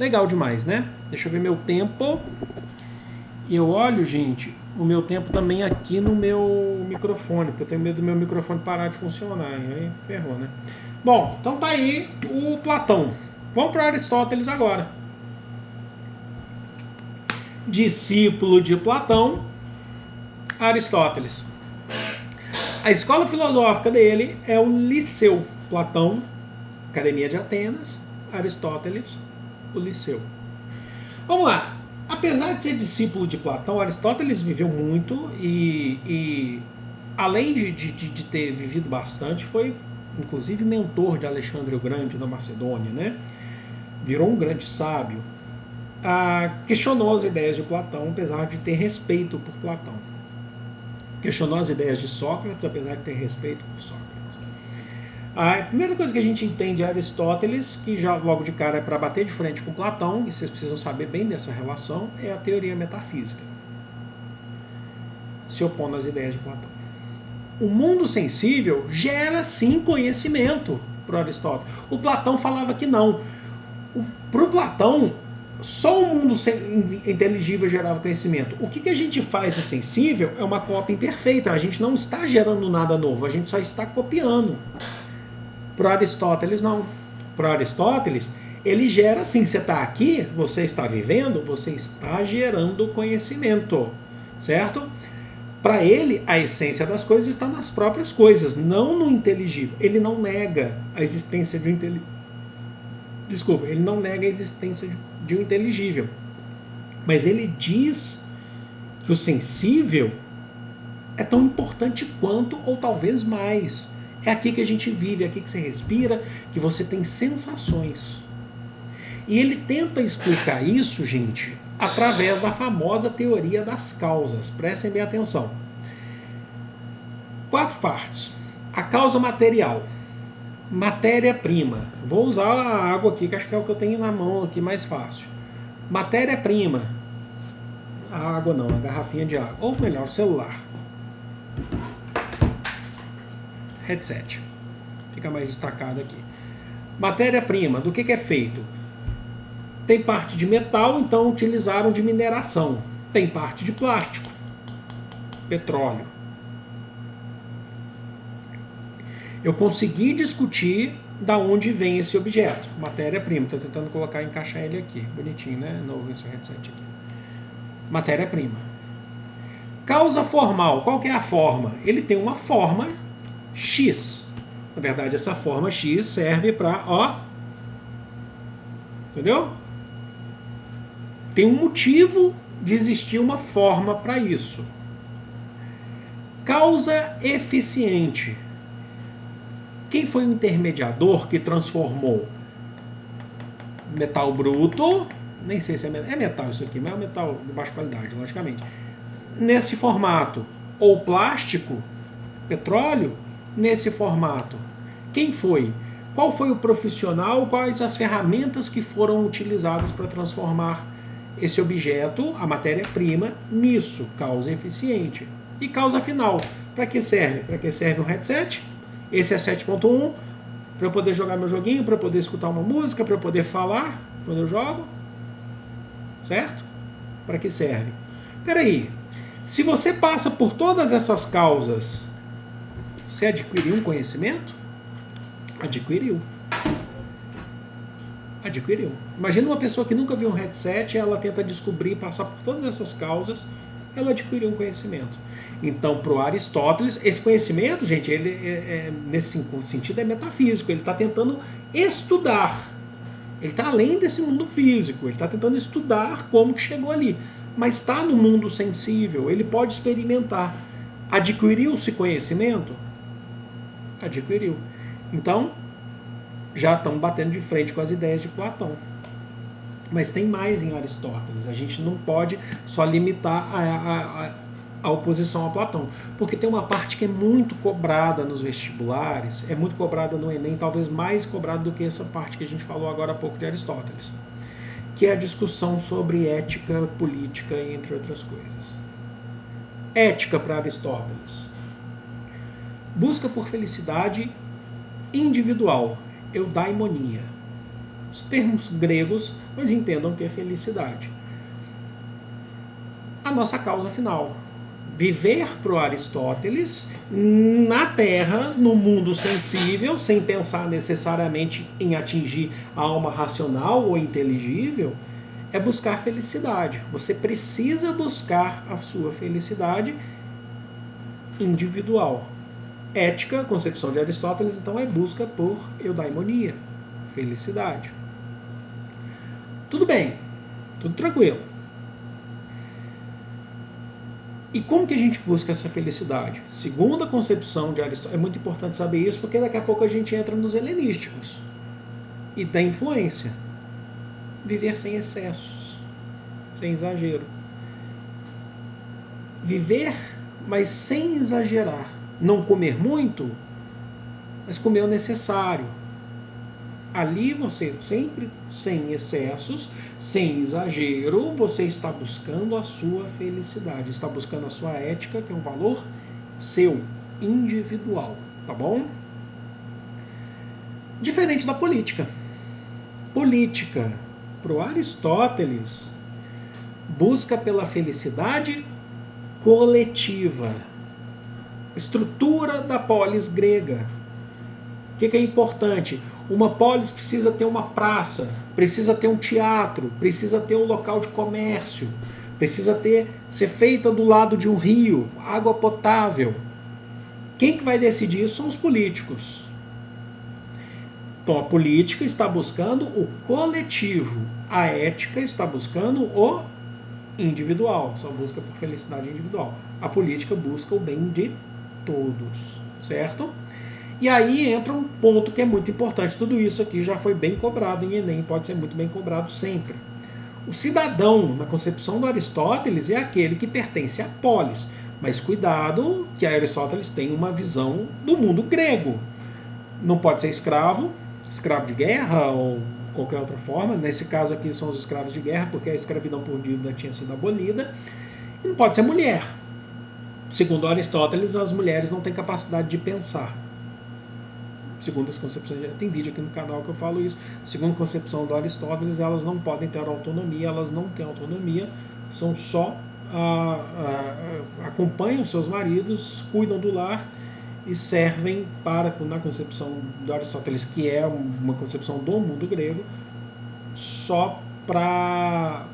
Speaker 1: Legal demais, né? Deixa eu ver meu tempo. E eu olho, gente, o meu tempo também aqui no meu microfone, porque eu tenho medo do meu microfone parar de funcionar. E aí ferrou, né? Bom, então tá aí o Platão. Vamos para Aristóteles agora. Discípulo de Platão, Aristóteles. A escola filosófica dele é o Liceu. Platão, Academia de Atenas, Aristóteles, o Liceu. Vamos lá. Apesar de ser discípulo de Platão, Aristóteles viveu muito e além de ter vivido bastante, foi inclusive mentor de Alexandre o Grande na Macedônia, né? Virou um grande sábio. Questionou as ideias de Platão, apesar de ter respeito por Platão. Questionou as ideias de Sócrates, apesar de ter respeito por Sócrates. A primeira coisa que a gente entende de Aristóteles, que já logo de cara é para bater de frente com Platão, e vocês precisam saber bem dessa relação, é a teoria metafísica. Se opondo às ideias de Platão. O mundo sensível gera sim conhecimento para Aristóteles. O Platão falava que não. Para o Platão, só o mundo inteligível gerava conhecimento. O que a gente faz no sensível é uma cópia imperfeita. A gente não está gerando nada novo, a gente só está copiando. Para Aristóteles, não. Para Aristóteles, ele gera assim, você está aqui, você está vivendo, você está gerando conhecimento, certo? Para ele, a essência das coisas está nas próprias coisas, não no inteligível. Ele não nega a existência de um inteligível. Desculpa, ele não nega a existência de um inteligível. Mas ele diz que o sensível é tão importante quanto, ou talvez mais. É aqui que a gente vive, é aqui que você respira, que você tem sensações. E ele tenta explicar isso, gente, através da famosa teoria das causas. Prestem bem atenção. 4 partes. A causa material. Matéria-prima. Vou usar a água aqui, que acho que é o que eu tenho na mão aqui mais fácil. Matéria-prima. A água não, a garrafinha de água. Ou melhor, o celular. Headset. Fica mais destacado aqui. Matéria-prima, do que é feito? Tem parte de metal, então utilizaram de mineração. Tem parte de plástico, petróleo. Eu consegui discutir da onde vem esse objeto. Matéria-prima. Estou tentando encaixar ele aqui. Bonitinho, né? Novo esse headset aqui. Matéria-prima. Causa formal. Qual que é a forma? Ele tem uma forma X. Na verdade, essa forma X serve para, ó, entendeu? Tem um motivo de existir uma forma para isso. Causa eficiente. Quem foi o intermediador que transformou metal bruto, nem sei se é metal isso aqui, mas é um metal de baixa qualidade, logicamente, nesse formato, ou plástico, petróleo, nesse formato? Quem foi? Qual foi o profissional? Quais as ferramentas que foram utilizadas para transformar esse objeto, a matéria-prima, nisso? Causa eficiente. E causa final. Para que serve? Para que serve o headset? Esse é 7.1. Para eu poder jogar meu joguinho, para eu poder escutar uma música, para eu poder falar quando eu jogo. Certo? Para que serve? Peraí. Se você passa por todas essas causas, você adquiriu um conhecimento? Adquiriu. Adquiriu. Imagina uma pessoa que nunca viu um headset, ela tenta descobrir, passar por todas essas causas, ela adquiriu um conhecimento. Então, para o Aristóteles, esse conhecimento, gente, ele nesse sentido é metafísico. Ele está tentando estudar. Ele está além desse mundo físico. Ele está tentando estudar como que chegou ali. Mas está no mundo sensível. Ele pode experimentar. Adquiriu-se conhecimento? Adquiriu. Então, já estão batendo de frente com as ideias de Platão. Mas tem mais em Aristóteles. A gente não pode só limitar a oposição a Platão. Porque tem uma parte que é muito cobrada nos vestibulares, é muito cobrada no Enem, talvez mais cobrada do que essa parte que a gente falou agora há pouco de Aristóteles. Que é a discussão sobre ética, política, entre outras coisas. Ética para Aristóteles. Busca por felicidade individual, eudaimonia. Os termos gregos, mas entendam que é felicidade. A nossa causa final. Viver para o Aristóteles na Terra, no mundo sensível, sem pensar necessariamente em atingir a alma racional ou inteligível, é buscar felicidade. Você precisa buscar a sua felicidade individual. Ética, concepção de Aristóteles, então, é busca por eudaimonia, felicidade. Tudo bem. Tudo tranquilo. E como que a gente busca essa felicidade? Segundo a concepção de Aristóteles, é muito importante saber isso, porque daqui a pouco a gente entra nos helenísticos e da influência. Viver sem excessos, sem exagero. Viver, mas sem exagerar. Não comer muito, mas comer o necessário. Ali você sempre, sem excessos, sem exagero, você está buscando a sua felicidade, está buscando a sua ética, que é um valor seu, individual, tá bom? Diferente da política. Política, para o Aristóteles, busca pela felicidade coletiva. Estrutura da polis grega. O que é importante? Uma polis precisa ter uma praça, precisa ter um teatro, precisa ter um local de comércio, precisa ser feita do lado de um rio, água potável. Quem que vai decidir isso são os políticos. Então a política está buscando o coletivo, a ética está buscando o individual, só busca por felicidade individual. A política busca o bem de todos, certo? E aí entra um ponto que é muito importante. Tudo isso aqui já foi bem cobrado em Enem, pode ser muito bem cobrado sempre. O cidadão, na concepção do Aristóteles, é aquele que pertence à polis. Mas cuidado que Aristóteles tem uma visão do mundo grego. Não pode ser escravo de guerra ou qualquer outra forma. Nesse caso aqui são os escravos de guerra, porque a escravidão por dívida tinha sido abolida. E não pode ser mulher. Segundo Aristóteles, as mulheres não têm capacidade de pensar. Segundo as concepções, tem vídeo aqui no canal que eu falo isso, segundo a concepção do Aristóteles, elas não podem ter autonomia, elas não têm autonomia, são só acompanham seus maridos, cuidam do lar e servem para, na concepção do Aristóteles, que é uma concepção do mundo grego, só para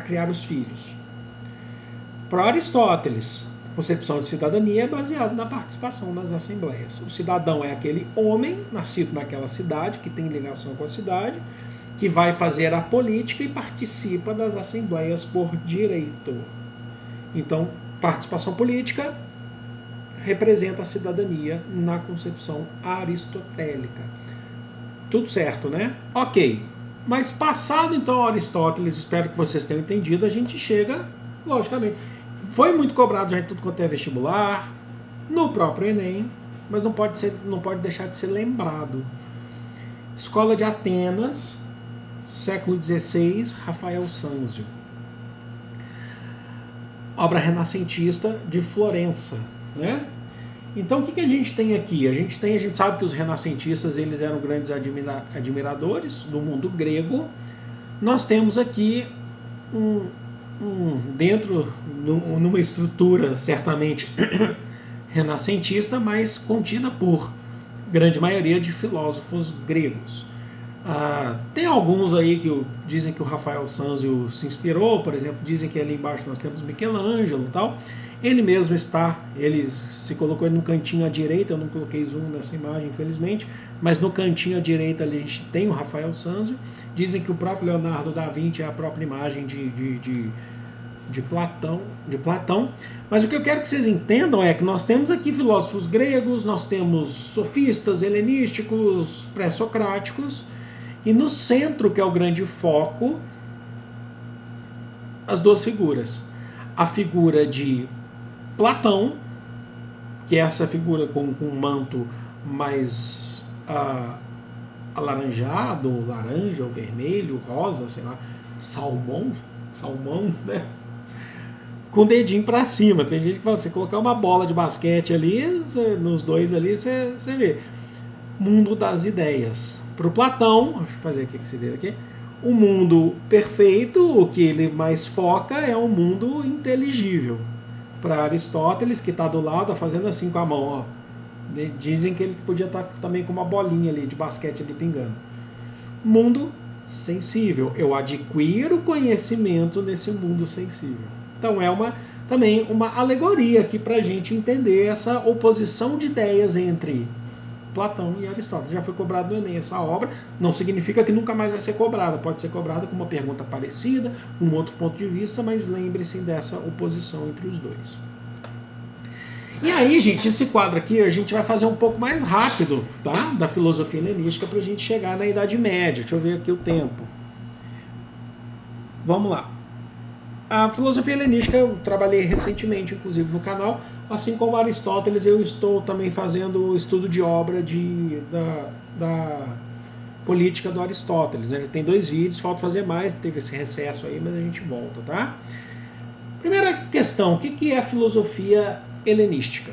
Speaker 1: criar os filhos. Para Aristóteles, a concepção de cidadania é baseada na participação nas assembleias. O cidadão é aquele homem nascido naquela cidade, que tem ligação com a cidade, que vai fazer a política e participa das assembleias por direito. Então, participação política representa a cidadania na concepção aristotélica. Tudo certo, né? Ok. Mas passado então Aristóteles, espero que vocês tenham entendido, a gente chega, logicamente... Foi muito cobrado já em tudo quanto é vestibular, no próprio Enem, mas não pode deixar de ser lembrado. Escola de Atenas, século XVI, Rafael Sanzio. Obra renascentista de Florença, né? Então o que a gente tem aqui? A gente sabe que os renascentistas eles eram grandes admiradores do mundo grego. Nós temos aqui dentro, numa estrutura certamente renascentista, mas contida por grande maioria de filósofos gregos. Tem alguns aí que dizem que o Rafael Sanzio se inspirou, por exemplo, dizem que ali embaixo nós temos Michelangelo e tal. Ele mesmo ele se colocou no cantinho à direita, eu não coloquei zoom nessa imagem, infelizmente, mas no cantinho à direita ali a gente tem o Rafael Sanzio. Dizem que o próprio Leonardo da Vinci é a própria imagem de Platão. Mas o que eu quero que vocês entendam é que nós temos aqui filósofos gregos, nós temos sofistas, helenísticos, pré-socráticos, e no centro, que é o grande foco, as duas figuras. A figura de Platão, que é essa figura com um manto mais alaranjado, laranja, ou vermelho, rosa, sei lá, salmão, né? Com o dedinho para cima. Tem gente que fala, você colocar uma bola de basquete ali, nos dois ali, você vê. Mundo das ideias. Para o Platão, deixa eu fazer aqui que se vê aqui, o mundo perfeito, o que ele mais foca é um mundo inteligível. Para Aristóteles, que está do lado, fazendo assim com a mão, ó. Dizem que ele podia estar também com uma bolinha ali de basquete ali pingando. Mundo sensível. Eu adquiro conhecimento nesse mundo sensível. Então é também uma alegoria aqui para a gente entender essa oposição de ideias entre Platão e Aristóteles. Já foi cobrado no Enem essa obra, não significa que nunca mais vai ser cobrada, pode ser cobrada com uma pergunta parecida, um outro ponto de vista, mas lembre-se dessa oposição entre os dois. E aí, gente, esse quadro aqui a gente vai fazer um pouco mais rápido, tá? Da filosofia helenística para a gente chegar na Idade Média. Deixa eu ver aqui o tempo. Vamos lá. A filosofia helenística eu trabalhei recentemente, inclusive, no canal. Assim como Aristóteles, eu estou também fazendo o estudo de obra da política do Aristóteles. Né? Já tem 2 vídeos, falta fazer mais, teve esse recesso aí, mas a gente volta, tá? Primeira questão, o que é a filosofia helenística?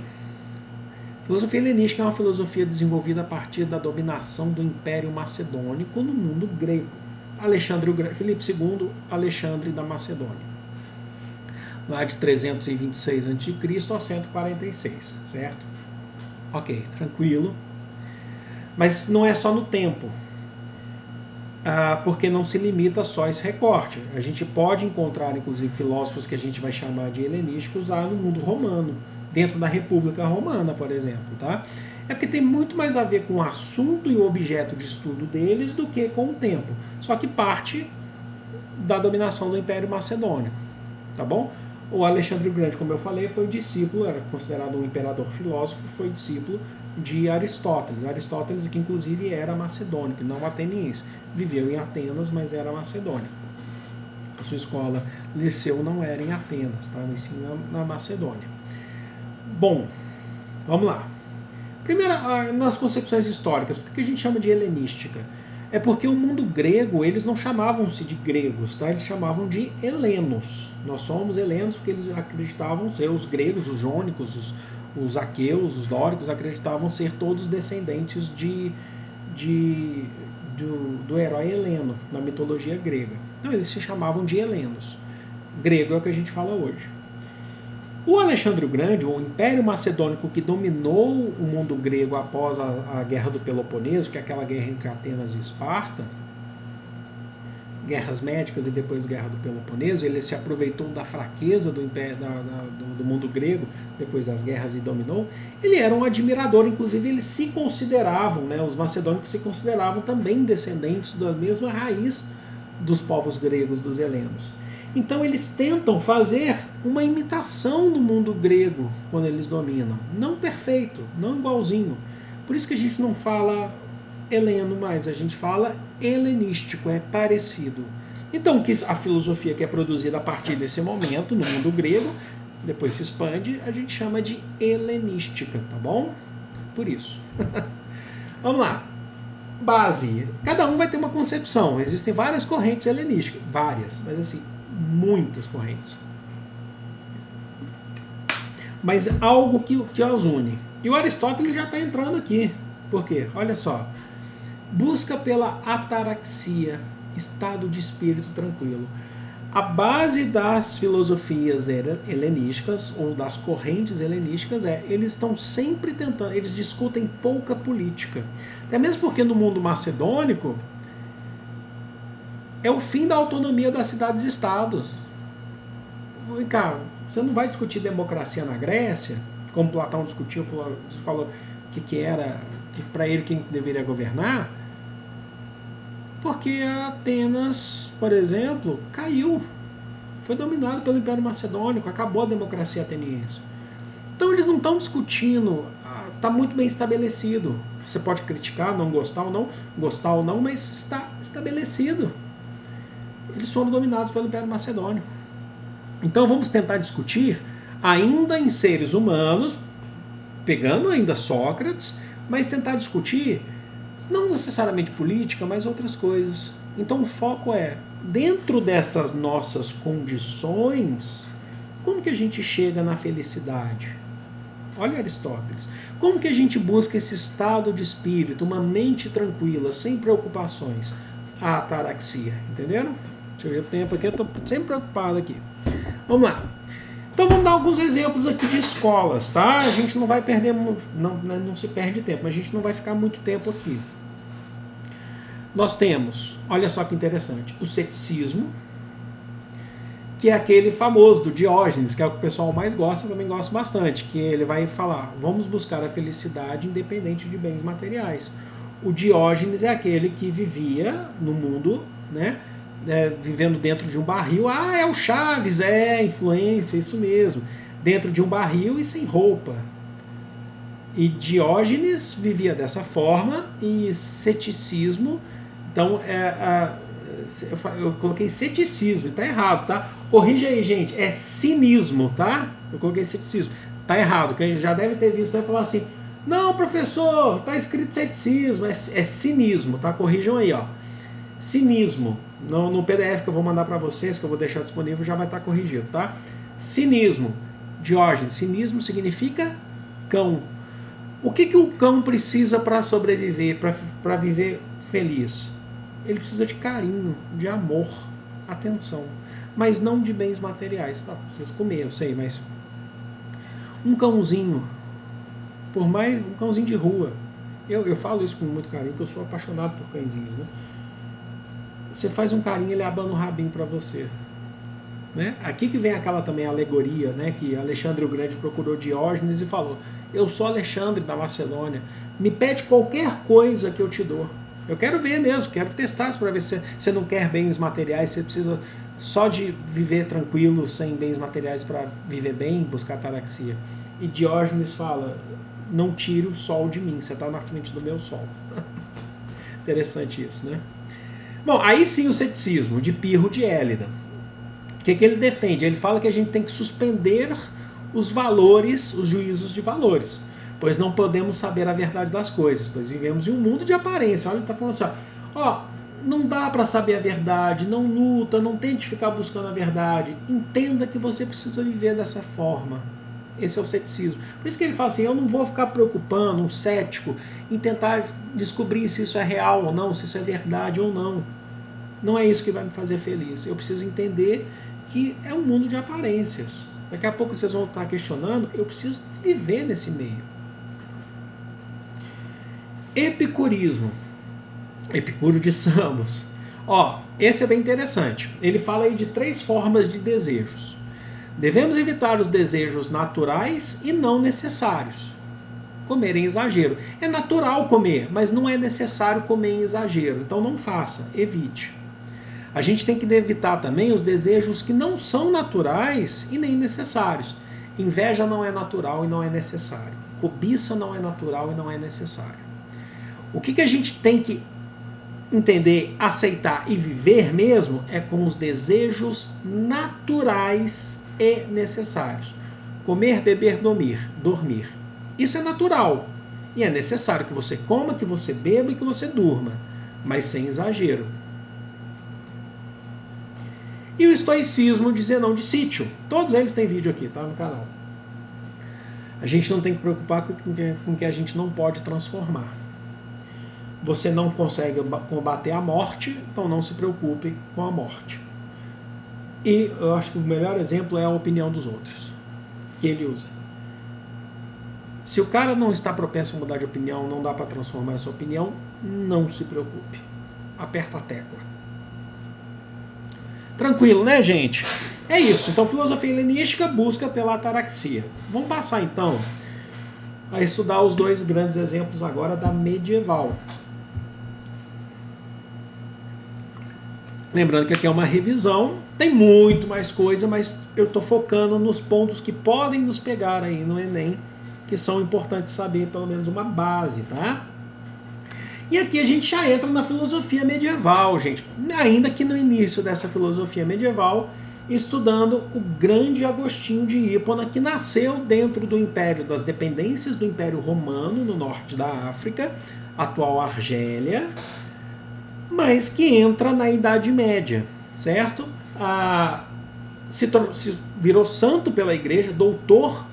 Speaker 1: A filosofia helenística é uma filosofia desenvolvida a partir da dominação do Império Macedônico no mundo grego. Filipe II, Alexandre da Macedônia. Lá de 326 a.C. a 146, certo? Ok, tranquilo. Mas não é só no tempo, porque não se limita só a esse recorte. A gente pode encontrar, inclusive, filósofos que a gente vai chamar de helenísticos lá no mundo romano, dentro da República Romana, por exemplo, tá? É porque tem muito mais a ver com o assunto e o objeto de estudo deles do que com o tempo. Só que parte da dominação do Império Macedônico, tá bom? O Alexandre o Grande, como eu falei, foi discípulo, era considerado um imperador filósofo, foi discípulo de Aristóteles. Aristóteles, que inclusive era macedônico, não ateniense. Viveu em Atenas, mas era macedônico. A sua escola, liceu, não era em Atenas, tá? Mas sim na Macedônia. Bom, vamos lá. Primeiro, nas concepções históricas, por que a gente chama de helenística? É porque o mundo grego, eles não chamavam-se de gregos, tá? Eles chamavam de helenos. Nós somos helenos porque eles acreditavam ser os gregos, os jônicos, os aqueus, os dóricos, acreditavam ser todos descendentes do herói Heleno, na mitologia grega. Então eles se chamavam de helenos. Grego é o que a gente fala hoje. O Alexandre o Grande, o Império Macedônico que dominou o mundo grego após a Guerra do Peloponeso, que é aquela guerra entre Atenas e Esparta, guerras médicas e depois Guerra do Peloponeso, ele se aproveitou da fraqueza do mundo grego, depois das guerras, e dominou. Ele era um admirador, inclusive eles se consideravam, né, os macedônicos se consideravam também descendentes da mesma raiz dos povos gregos, dos helenos. Então eles tentam fazer uma imitação do mundo grego quando eles dominam. Não perfeito, não igualzinho. Por isso que a gente não fala heleno mais, a gente fala helenístico, é parecido. Então a filosofia que é produzida a partir desse momento no mundo grego, depois se expande, a gente chama de helenística, tá bom? Por isso. Vamos lá. Base. Cada um vai ter uma concepção. Existem várias correntes helenísticas. Várias, mas assim, muitas correntes. Mas algo que as une. E o Aristóteles já está entrando aqui. Por quê? Olha só. Busca pela ataraxia, estado de espírito tranquilo. A base das filosofias helenísticas, ou das correntes helenísticas, eles estão sempre tentando, eles discutem pouca política. Até mesmo porque no mundo macedônico, é o fim da autonomia das cidades-estados. Vem cá, você não vai discutir democracia na Grécia, como Platão discutiu, falou que era, que para ele quem deveria governar, porque Atenas, por exemplo, caiu, foi dominado pelo Império Macedônico, acabou a democracia ateniense. Então eles não estão discutindo, está muito bem estabelecido. Você pode criticar, não gostar ou não, mas está estabelecido. Eles foram dominados pelo Império Macedônico. Então vamos tentar discutir ainda em seres humanos, pegando ainda Sócrates, mas tentar discutir não necessariamente política, mas outras coisas. Então o foco é, dentro dessas nossas condições, como que a gente chega na felicidade? Olha Aristóteles. Como que a gente busca esse estado de espírito, uma mente tranquila, sem preocupações? A ataraxia, entenderam? Deixa eu ver o tempo aqui, eu estou sempre preocupado aqui. Vamos lá. Então vamos dar alguns exemplos aqui de escolas, tá? A gente não vai perder, não se perde tempo, mas a gente não vai ficar muito tempo aqui. Nós temos, olha só que interessante, o ceticismo, que é aquele famoso do Diógenes, que é o que o pessoal mais gosta, eu também gosto bastante, que ele vai falar, vamos buscar a felicidade independente de bens materiais. O Diógenes é aquele que vivia no mundo, né, vivendo dentro de um barril. Ah, é o Chaves, influência, isso mesmo. Dentro de um barril e sem roupa. E Diógenes vivia dessa forma, e ceticismo, então eu coloquei ceticismo, tá errado, tá? Corrija aí, gente, é cinismo, tá? Eu coloquei ceticismo, tá errado, quem já deve ter visto vai falar assim, não, professor, tá escrito ceticismo, é cinismo, tá? Corrijam aí, ó. Cinismo, no PDF que eu vou mandar para vocês, que eu vou deixar disponível, já vai estar corrigido, tá? Cinismo, Diógenes, cinismo significa cão. O que o cão precisa para sobreviver, para viver feliz? Ele precisa de carinho, de amor, atenção, mas não de bens materiais. Precisa comer, eu sei, mas um cãozinho, por mais um cãozinho de rua, eu falo isso com muito carinho, porque eu sou apaixonado por cãezinhos, né? Você faz um carinho, ele abana o rabinho para você. Né? Aqui que vem aquela também alegoria, né, que Alexandre o Grande procurou Diógenes e falou, eu sou Alexandre da Macedônia, me pede qualquer coisa que eu te dou. Eu quero ver mesmo, quero testar para ver se você não quer bens materiais, você precisa só de viver tranquilo, sem bens materiais para viver bem, buscar ataraxia. E Diógenes fala, não tire o sol de mim, você está na frente do meu sol. Interessante isso, né? Bom, aí sim o ceticismo, de Pirro de Élida. O que ele defende? Ele fala que a gente tem que suspender os valores, os juízos de valores, pois não podemos saber a verdade das coisas, pois vivemos em um mundo de aparência. Olha, ele está falando assim, ó, não dá para saber a verdade, não luta, não tente ficar buscando a verdade, entenda que você precisa viver dessa forma. Esse é o ceticismo. Por isso que ele fala assim, eu não vou ficar preocupando, um cético, em tentar descobrir se isso é real ou não, se isso é verdade ou não. Não é isso que vai me fazer feliz. Eu preciso entender que é um mundo de aparências. Daqui a pouco vocês vão estar questionando, eu preciso viver nesse meio. Epicurismo. Epicuro de Samos. Ó, esse é bem interessante. Ele fala aí de 3 formas de desejos. Devemos evitar os desejos naturais e não necessários. Comer em exagero. É natural comer, mas não é necessário comer em exagero. Então não faça, evite. A gente tem que evitar também os desejos que não são naturais e nem necessários. Inveja não é natural e não é necessário. Cobiça não é natural e não é necessário. O que a gente tem que entender, aceitar e viver mesmo é com os desejos naturais e necessários. Comer, beber, dormir. Isso é natural. E é necessário que você coma, que você beba e que você durma. Mas sem exagero. E o estoicismo de Zenão de Sítio. Todos eles têm vídeo aqui, tá? No canal. A gente não tem que preocupar com o que a gente não pode transformar. Você não consegue combater a morte, então não se preocupe com a morte. E eu acho que o melhor exemplo é a opinião dos outros, que ele usa. Se o cara não está propenso a mudar de opinião, não dá para transformar essa opinião, não se preocupe. Aperta a tecla. Tranquilo, né, gente? É isso. Então, filosofia helenística busca pela ataraxia. Vamos passar, então, a estudar os 2 grandes exemplos agora da medieval. Lembrando que aqui é uma revisão, tem muito mais coisa, mas eu estou focando nos pontos que podem nos pegar aí no Enem, que são importantes saber, pelo menos uma base, tá? E aqui a gente já entra na filosofia medieval, gente. Ainda que no início dessa filosofia medieval, estudando o grande Agostinho de Hipona, que nasceu dentro do Império, das dependências do Império Romano, no norte da África, atual Argélia, mas que entra na Idade Média, certo? Se virou santo pela igreja, doutor,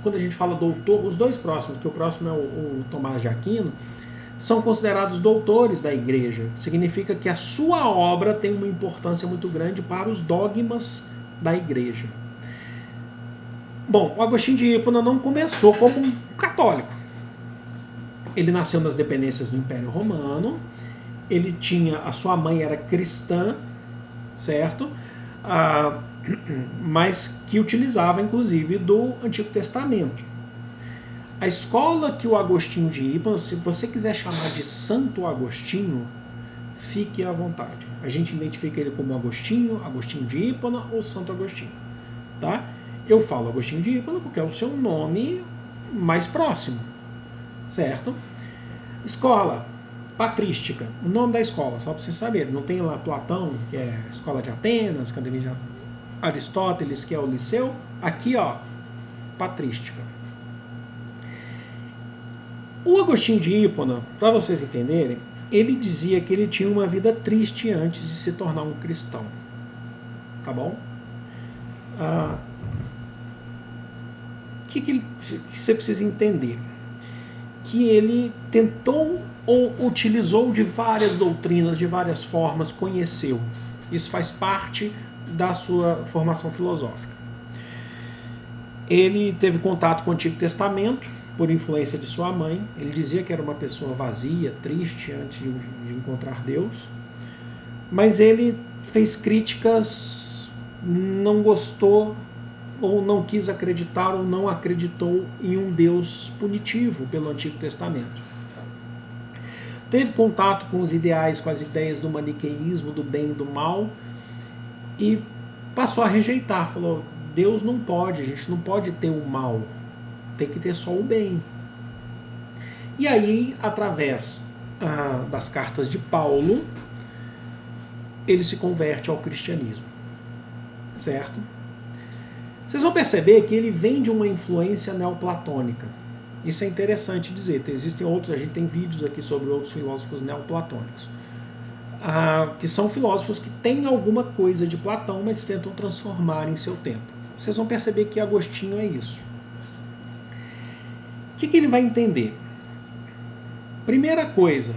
Speaker 1: quando a gente fala doutor, os 2 próximos, que o próximo é o Tomás de Aquino, são considerados doutores da igreja. Significa que a sua obra tem uma importância muito grande para os dogmas da igreja. Bom, o Agostinho de Hipona não começou como um católico. Ele nasceu nas dependências do Império Romano, a sua mãe era cristã, certo? mas que utilizava inclusive do Antigo Testamento. A escola que o Agostinho de Hipona, se você quiser chamar de Santo Agostinho, fique à vontade. A gente identifica ele como Agostinho, Agostinho de Hipona ou Santo Agostinho. Tá? Eu falo Agostinho de Hipona porque é o seu nome mais próximo. Certo? Escola patrística. O nome da escola, só para vocês saberem. Não tem lá Platão, que é a Escola de Atenas, Academia de Aristóteles, que é o Liceu. Aqui, ó, patrística. O Agostinho de Hipona, para vocês entenderem, ele dizia que ele tinha uma vida triste antes de se tornar um cristão. Tá bom? Que você precisa entender? Que ele tentou ou utilizou de várias doutrinas, de várias formas, conheceu. Isso faz parte da sua formação filosófica. Ele teve contato com o Antigo Testamento, por influência de sua mãe. Ele dizia que era uma pessoa vazia, triste, antes de encontrar Deus. Mas ele fez críticas, não gostou, ou não quis acreditar, ou não acreditou em um Deus punitivo pelo Antigo Testamento. Teve contato com os ideais, com as ideias do maniqueísmo, do bem e do mal, e passou a rejeitar. Falou, Deus não pode, a gente não pode ter o mal, tem que ter só o bem. E aí, através das cartas de Paulo, ele se converte ao cristianismo. Certo? Vocês vão perceber que ele vem de uma influência neoplatônica. Isso é interessante dizer. Existem outros, a gente tem vídeos aqui sobre outros filósofos neoplatônicos, que são filósofos que têm alguma coisa de Platão, mas tentam transformar em seu tempo. Vocês vão perceber que Agostinho é isso. O que ele vai entender? Primeira coisa,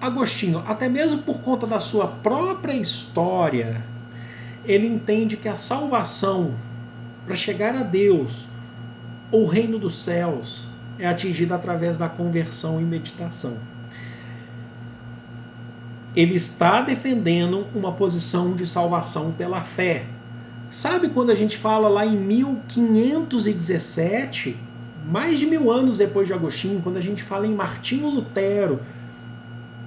Speaker 1: Agostinho, até mesmo por conta da sua própria história, ele entende que a salvação para chegar a Deus, ou o reino dos céus, é atingida através da conversão e meditação. Ele está defendendo uma posição de salvação pela fé. Sabe quando a gente fala lá em 1517, mais de 1000 anos depois de Agostinho, quando a gente fala em Martinho Lutero,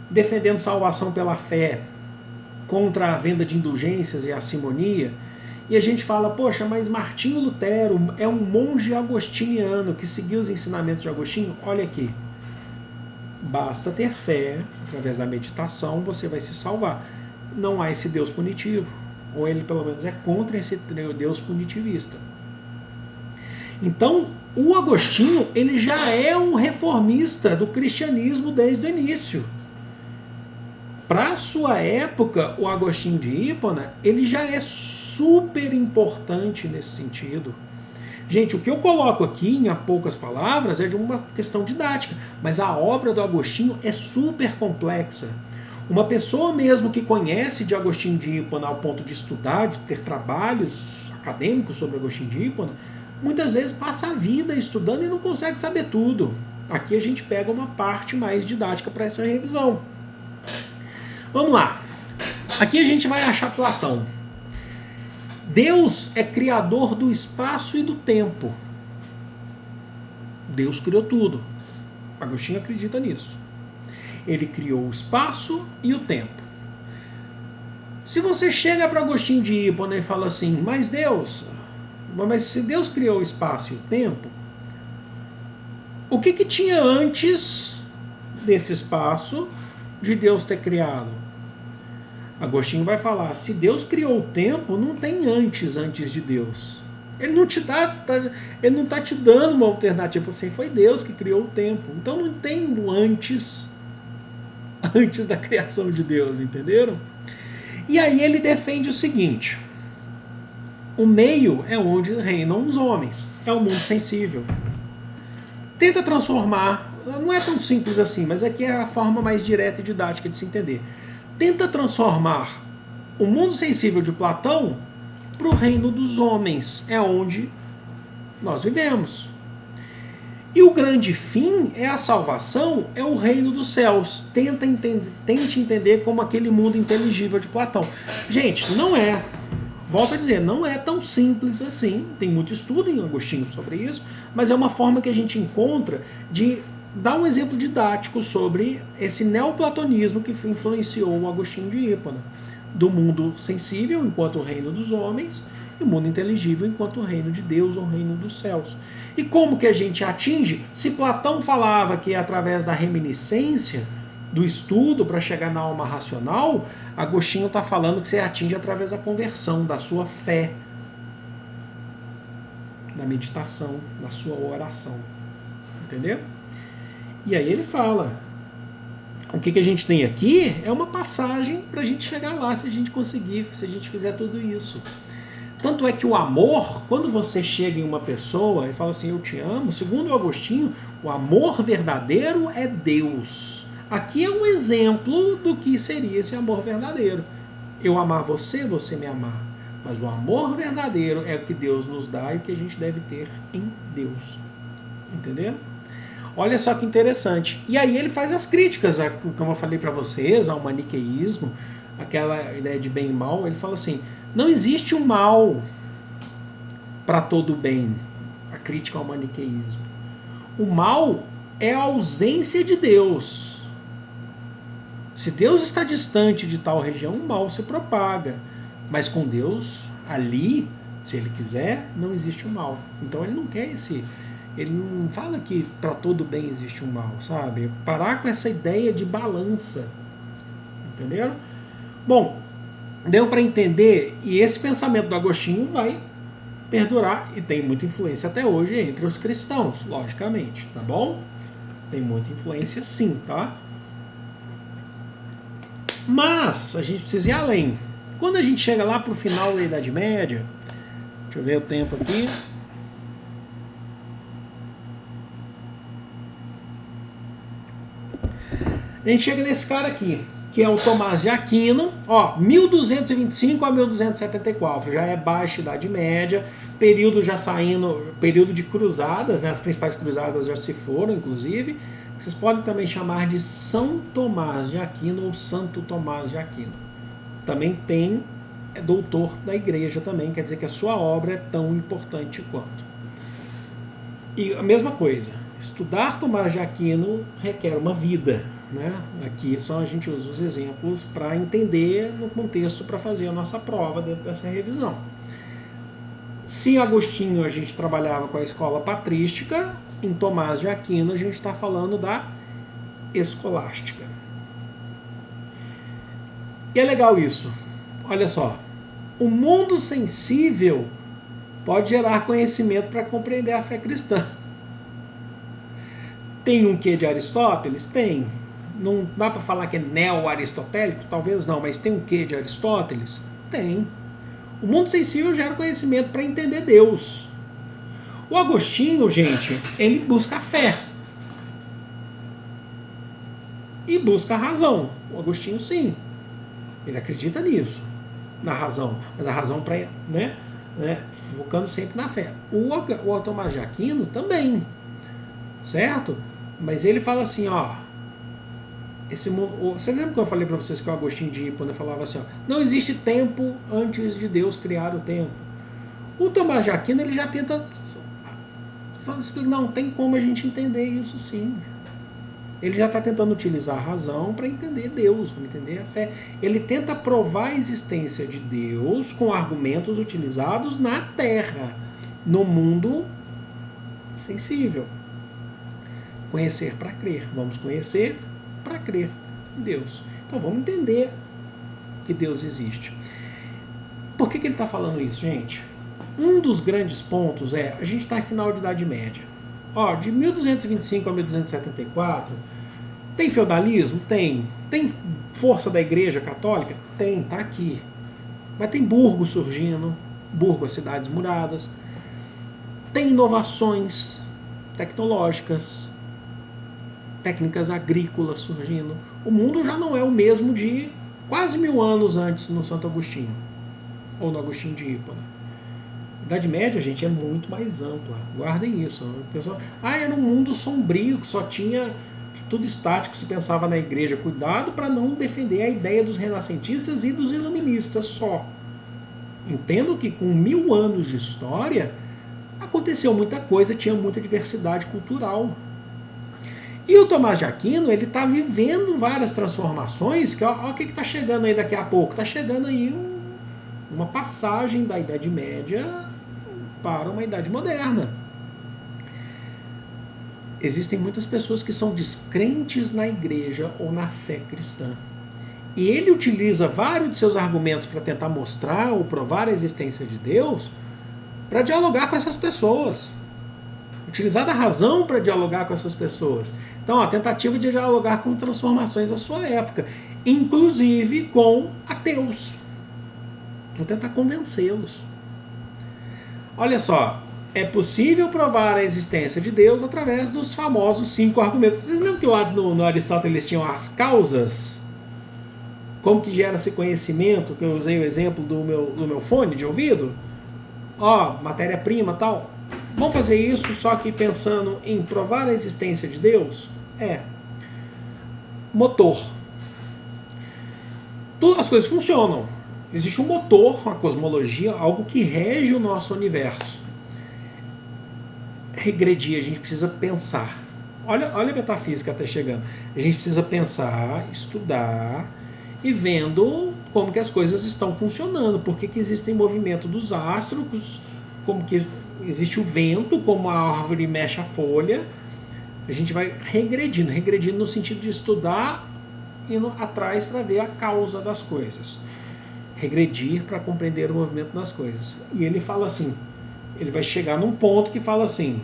Speaker 1: defendendo salvação pela fé contra a venda de indulgências e a simonia, e a gente fala, poxa, mas Martinho Lutero é um monge agostiniano que seguiu os ensinamentos de Agostinho. Olha aqui, basta ter fé, através da meditação você vai se salvar. Não há esse Deus punitivo, ou ele pelo menos é contra esse Deus punitivista. Então, o Agostinho, ele já é um reformista do cristianismo desde o início. Para a sua época, o Agostinho de Hipona, ele já é super importante nesse sentido. Gente, o que eu coloco aqui, em poucas palavras, é de uma questão didática, mas a obra do Agostinho é super complexa. Uma pessoa mesmo que conhece de Agostinho de Hipona ao ponto de estudar, de ter trabalhos acadêmicos sobre Agostinho de Hipona, muitas vezes passa a vida estudando e não consegue saber tudo. Aqui a gente pega uma parte mais didática para essa revisão. Vamos lá. Aqui a gente vai achar Platão. Deus é criador do espaço e do tempo. Deus criou tudo. Agostinho acredita nisso. Ele criou o espaço e o tempo. Se você chega para Agostinho de Hipona e fala assim, mas se Deus criou o espaço e o tempo, o que tinha antes desse espaço de Deus ter criado? Agostinho vai falar, se Deus criou o tempo, não tem antes de Deus. Ele não está te dando uma alternativa. Assim, foi Deus que criou o tempo. Então não tem um antes da criação de Deus, entenderam? E aí ele defende o seguinte, o meio é onde reinam os homens, é o mundo sensível. Tenta transformar, não é tão simples assim, mas aqui é a forma mais direta e didática de se entender. Tenta transformar o mundo sensível de Platão para o reino dos homens, é onde nós vivemos. E o grande fim é a salvação, é o reino dos céus. Tente entender como aquele mundo inteligível de Platão. Gente, não é volto a dizer, não é tão simples assim, tem muito estudo em Agostinho sobre isso, mas é uma forma que a gente encontra de dar um exemplo didático sobre esse neoplatonismo que influenciou o Agostinho de Hipona, do mundo sensível enquanto o reino dos homens e o mundo inteligível enquanto o reino de Deus ou o reino dos céus. E como que a gente atinge? Se Platão falava que é através da reminiscência, do estudo para chegar na alma racional, Agostinho está falando que você atinge através da conversão, da sua fé, da meditação, da sua oração. Entendeu? E aí ele fala, o que a gente tem aqui é uma passagem para a gente chegar lá, se a gente conseguir, se a gente fizer tudo isso. Tanto é que o amor, quando você chega em uma pessoa e fala assim, eu te amo, segundo o Agostinho, o amor verdadeiro é Deus. Aqui é um exemplo do que seria esse amor verdadeiro. Eu amar você, você me amar. Mas o amor verdadeiro é o que Deus nos dá e o que a gente deve ter em Deus. Entendeu? Olha só que interessante. E aí ele faz as críticas, como eu falei para vocês, ao maniqueísmo, aquela ideia de bem e mal. Ele fala assim, não existe um mal para todo bem. A crítica ao maniqueísmo. O mal é a ausência de Deus. Se Deus está distante de tal região, o mal se propaga. Mas com Deus, ali, se Ele quiser, não existe o mal. Então Ele não quer esse... Ele não fala que para todo bem existe um mal, sabe? Parar com essa ideia de balança. Entendeu? Bom, deu para entender, e esse pensamento do Agostinho vai perdurar e tem muita influência até hoje entre os cristãos, logicamente, tá bom? Tem muita influência sim, tá? Mas a gente precisa ir além. Quando a gente chega lá para o final da Idade Média, deixa eu ver o tempo aqui. A gente chega nesse cara aqui, que é o Tomás de Aquino, ó, 1225 a 1274, já é baixa Idade Média, período já saindo, período de cruzadas, né, as principais cruzadas já se foram, inclusive. Vocês podem também chamar de São Tomás de Aquino ou Santo Tomás de Aquino. Também tem, é doutor da igreja também, quer dizer que a sua obra é tão importante quanto. E a mesma coisa, estudar Tomás de Aquino requer uma vida, né? Aqui só a gente usa os exemplos para entender no contexto para fazer a nossa prova dentro dessa revisão. Se Agostinho a gente trabalhava com a escola patrística, em Tomás de Aquino a gente está falando da escolástica. E é legal isso. Olha só. O mundo sensível pode gerar conhecimento para compreender a fé cristã. Tem um quê de Aristóteles? Tem. Não dá para falar que é neo-aristotélico? Talvez não, mas tem um quê de Aristóteles? Tem. O mundo sensível gera conhecimento para entender Deus. O Agostinho, gente, ele busca a fé. E busca a razão. O Agostinho, sim. Ele acredita nisso, na razão. Mas a razão para... né, focando sempre na fé. O Tomás de Aquino também. Certo? Mas ele fala assim, ó... Esse mundo, você lembra que eu falei para vocês que o Agostinho de Hipona falava assim, ó, não existe tempo antes de Deus criar o tempo. O Tomás de Aquino, ele já tenta... Não tem como a gente entender isso sim. Ele já está tentando utilizar a razão para entender Deus, para entender a fé. Ele tenta provar a existência de Deus com argumentos utilizados na Terra, no mundo sensível. Conhecer para crer. Vamos conhecer para crer em Deus. Então vamos entender que Deus existe. Por que ele está falando isso, gente? Um dos grandes pontos é, a gente está em final de Idade Média. Ó, de 1225 a 1274, tem feudalismo? Tem. Tem força da Igreja Católica? Tem, tá aqui. Mas tem Burgo surgindo, Burgo, as cidades muradas. Tem inovações tecnológicas, técnicas agrícolas surgindo. O mundo já não é o mesmo de quase 1000 anos antes no Santo Agostinho, ou no Agostinho de Hipona. A Idade Média, gente, é muito mais ampla. Guardem isso. O pessoal, era um mundo sombrio, que só tinha tudo estático, se pensava na igreja. Cuidado para não defender a ideia dos renascentistas e dos iluministas só. Entendo que com 1000 anos de história aconteceu muita coisa, tinha muita diversidade cultural. E o Tomás de Aquino, ele está vivendo várias transformações, que ó, o que está chegando aí daqui a pouco? Está chegando aí uma passagem da Idade Média para uma Idade Moderna. Existem muitas pessoas que são descrentes na igreja ou na fé cristã. E ele utiliza vários de seus argumentos para tentar mostrar ou provar a existência de Deus, para dialogar com essas pessoas. Utilizar da razão para dialogar com essas pessoas. Então, a tentativa de dialogar com transformações da sua época, inclusive com ateus. Vou tentar convencê-los. Olha só, é possível provar a existência de Deus através dos famosos 5 argumentos. Vocês lembram que lá no Aristóteles eles tinham as causas? Como que gera-se conhecimento? Que eu usei o exemplo do meu fone de ouvido. Ó, matéria-prima e tal. Vamos fazer isso só que pensando em provar a existência de Deus? Motor. Todas as coisas funcionam. Existe um motor, uma cosmologia, algo que rege o nosso universo. Regredir, a gente precisa pensar. Olha a metafísica até chegando. A gente precisa pensar, estudar e vendo como que as coisas estão funcionando. Por que existem movimento dos astros, como que existe o vento, como a árvore mexe a folha. A gente vai regredindo no sentido de estudar, indo atrás para ver a causa das coisas. Regredir para compreender o movimento das coisas. E ele fala assim, ele vai chegar num ponto que fala assim,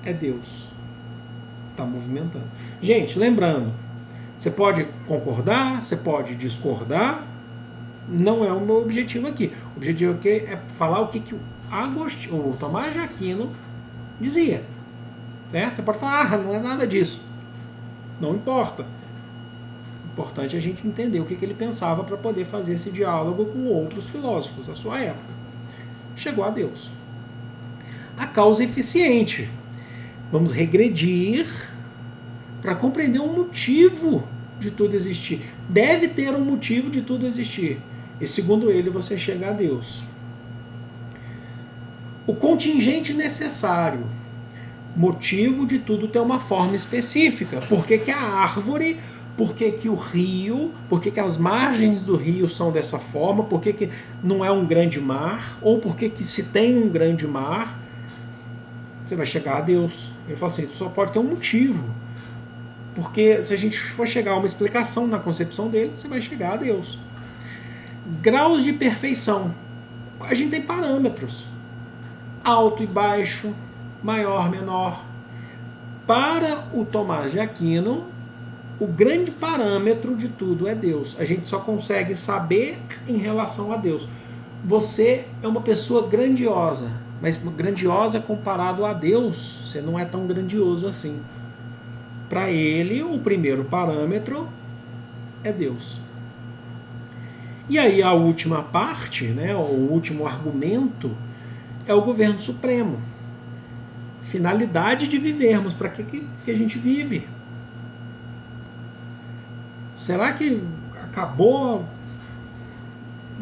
Speaker 1: é Deus. Está movimentando. Gente, lembrando, você pode concordar, você pode discordar, não é o meu objetivo aqui. O objetivo aqui é falar o que o Tomás de Aquino dizia. Certo? Você pode falar, não é nada disso. Não importa. O importante é a gente entender o que ele pensava para poder fazer esse diálogo com outros filósofos da sua época. Chegou a Deus. A causa eficiente. Vamos regredir para compreender o motivo de tudo existir. Deve ter um motivo de tudo existir. E segundo ele, você chega a Deus. O contingente necessário. Motivo de tudo ter uma forma específica. Por que a árvore, por que o rio, por que as margens do rio são dessa forma, por que não é um grande mar, ou por que se tem um grande mar. Você vai chegar a Deus. Ele fala assim, só pode ter um motivo. Porque se a gente for chegar a uma explicação na concepção dele, você vai chegar a Deus. Graus de perfeição. A gente tem parâmetros. Alto e baixo, maior, menor. Para o Tomás de Aquino, o grande parâmetro de tudo é Deus. A gente só consegue saber em relação a Deus. Você é uma pessoa grandiosa, mas grandiosa comparado a Deus, você não é tão grandioso assim. Para ele, o primeiro parâmetro é Deus. E aí a última parte, né, o último argumento, é o governo supremo. Finalidade de vivermos. Para que a gente vive? Será que acabou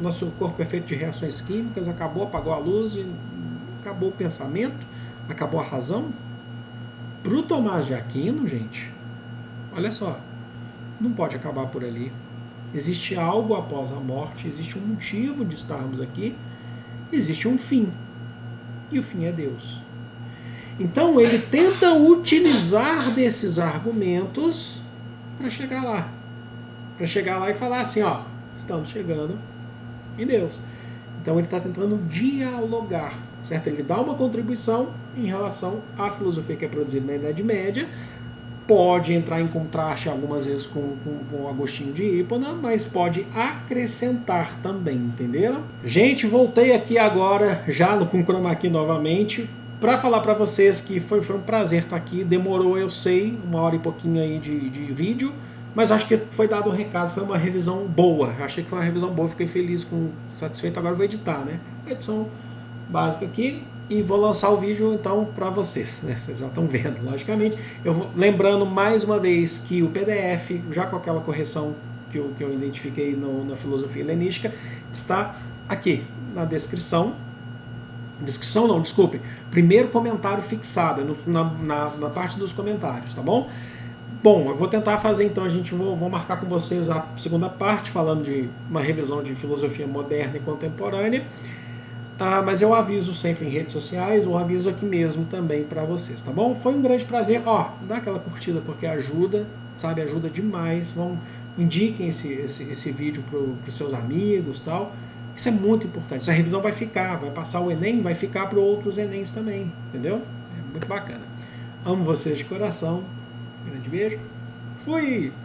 Speaker 1: nosso corpo é feito de reações químicas, apagou a luz, e acabou o pensamento, acabou a razão? Para o Tomás de Aquino, gente, olha só, não pode acabar por ali. Existe algo após a morte, existe um motivo de estarmos aqui, existe um fim. E o fim é Deus. Então ele tenta utilizar desses argumentos para chegar lá. Para chegar lá e falar assim, ó, estamos chegando em Deus. Então ele está tentando dialogar, certo? Ele dá uma contribuição em relação à filosofia que é produzida na Idade Média, pode entrar em contraste algumas vezes com Agostinho de Hipona, mas pode acrescentar também, entenderam? Gente, voltei aqui agora, já com o Chroma Key novamente, para falar para vocês que foi um prazer estar aqui. Demorou, eu sei, 1 hora e pouquinho aí de vídeo, mas acho que foi dado o recado, foi uma revisão boa. Achei que foi uma revisão boa, fiquei feliz, satisfeito. Agora vou editar, né? Edição básica aqui. E vou lançar o vídeo então para vocês, né? Vocês já estão vendo, logicamente. Eu vou lembrando mais uma vez que o PDF, já com aquela correção que eu identifiquei na filosofia helenística, está aqui na descrição. Descrição não, desculpe. Primeiro comentário fixado, na parte dos comentários, tá bom? Bom, eu vou tentar fazer então, vou marcar com vocês a segunda parte, falando de uma revisão de filosofia moderna e contemporânea. Mas eu aviso sempre em redes sociais, ou aviso aqui mesmo também para vocês, tá bom? Foi um grande prazer. Dá aquela curtida porque ajuda, sabe? Ajuda demais. Indiquem esse vídeo para os seus amigos, tal. Isso é muito importante. Essa revisão vai passar o Enem, vai ficar para outros Enems também, entendeu? É muito bacana. Amo vocês de coração. Grande beijo. Fui!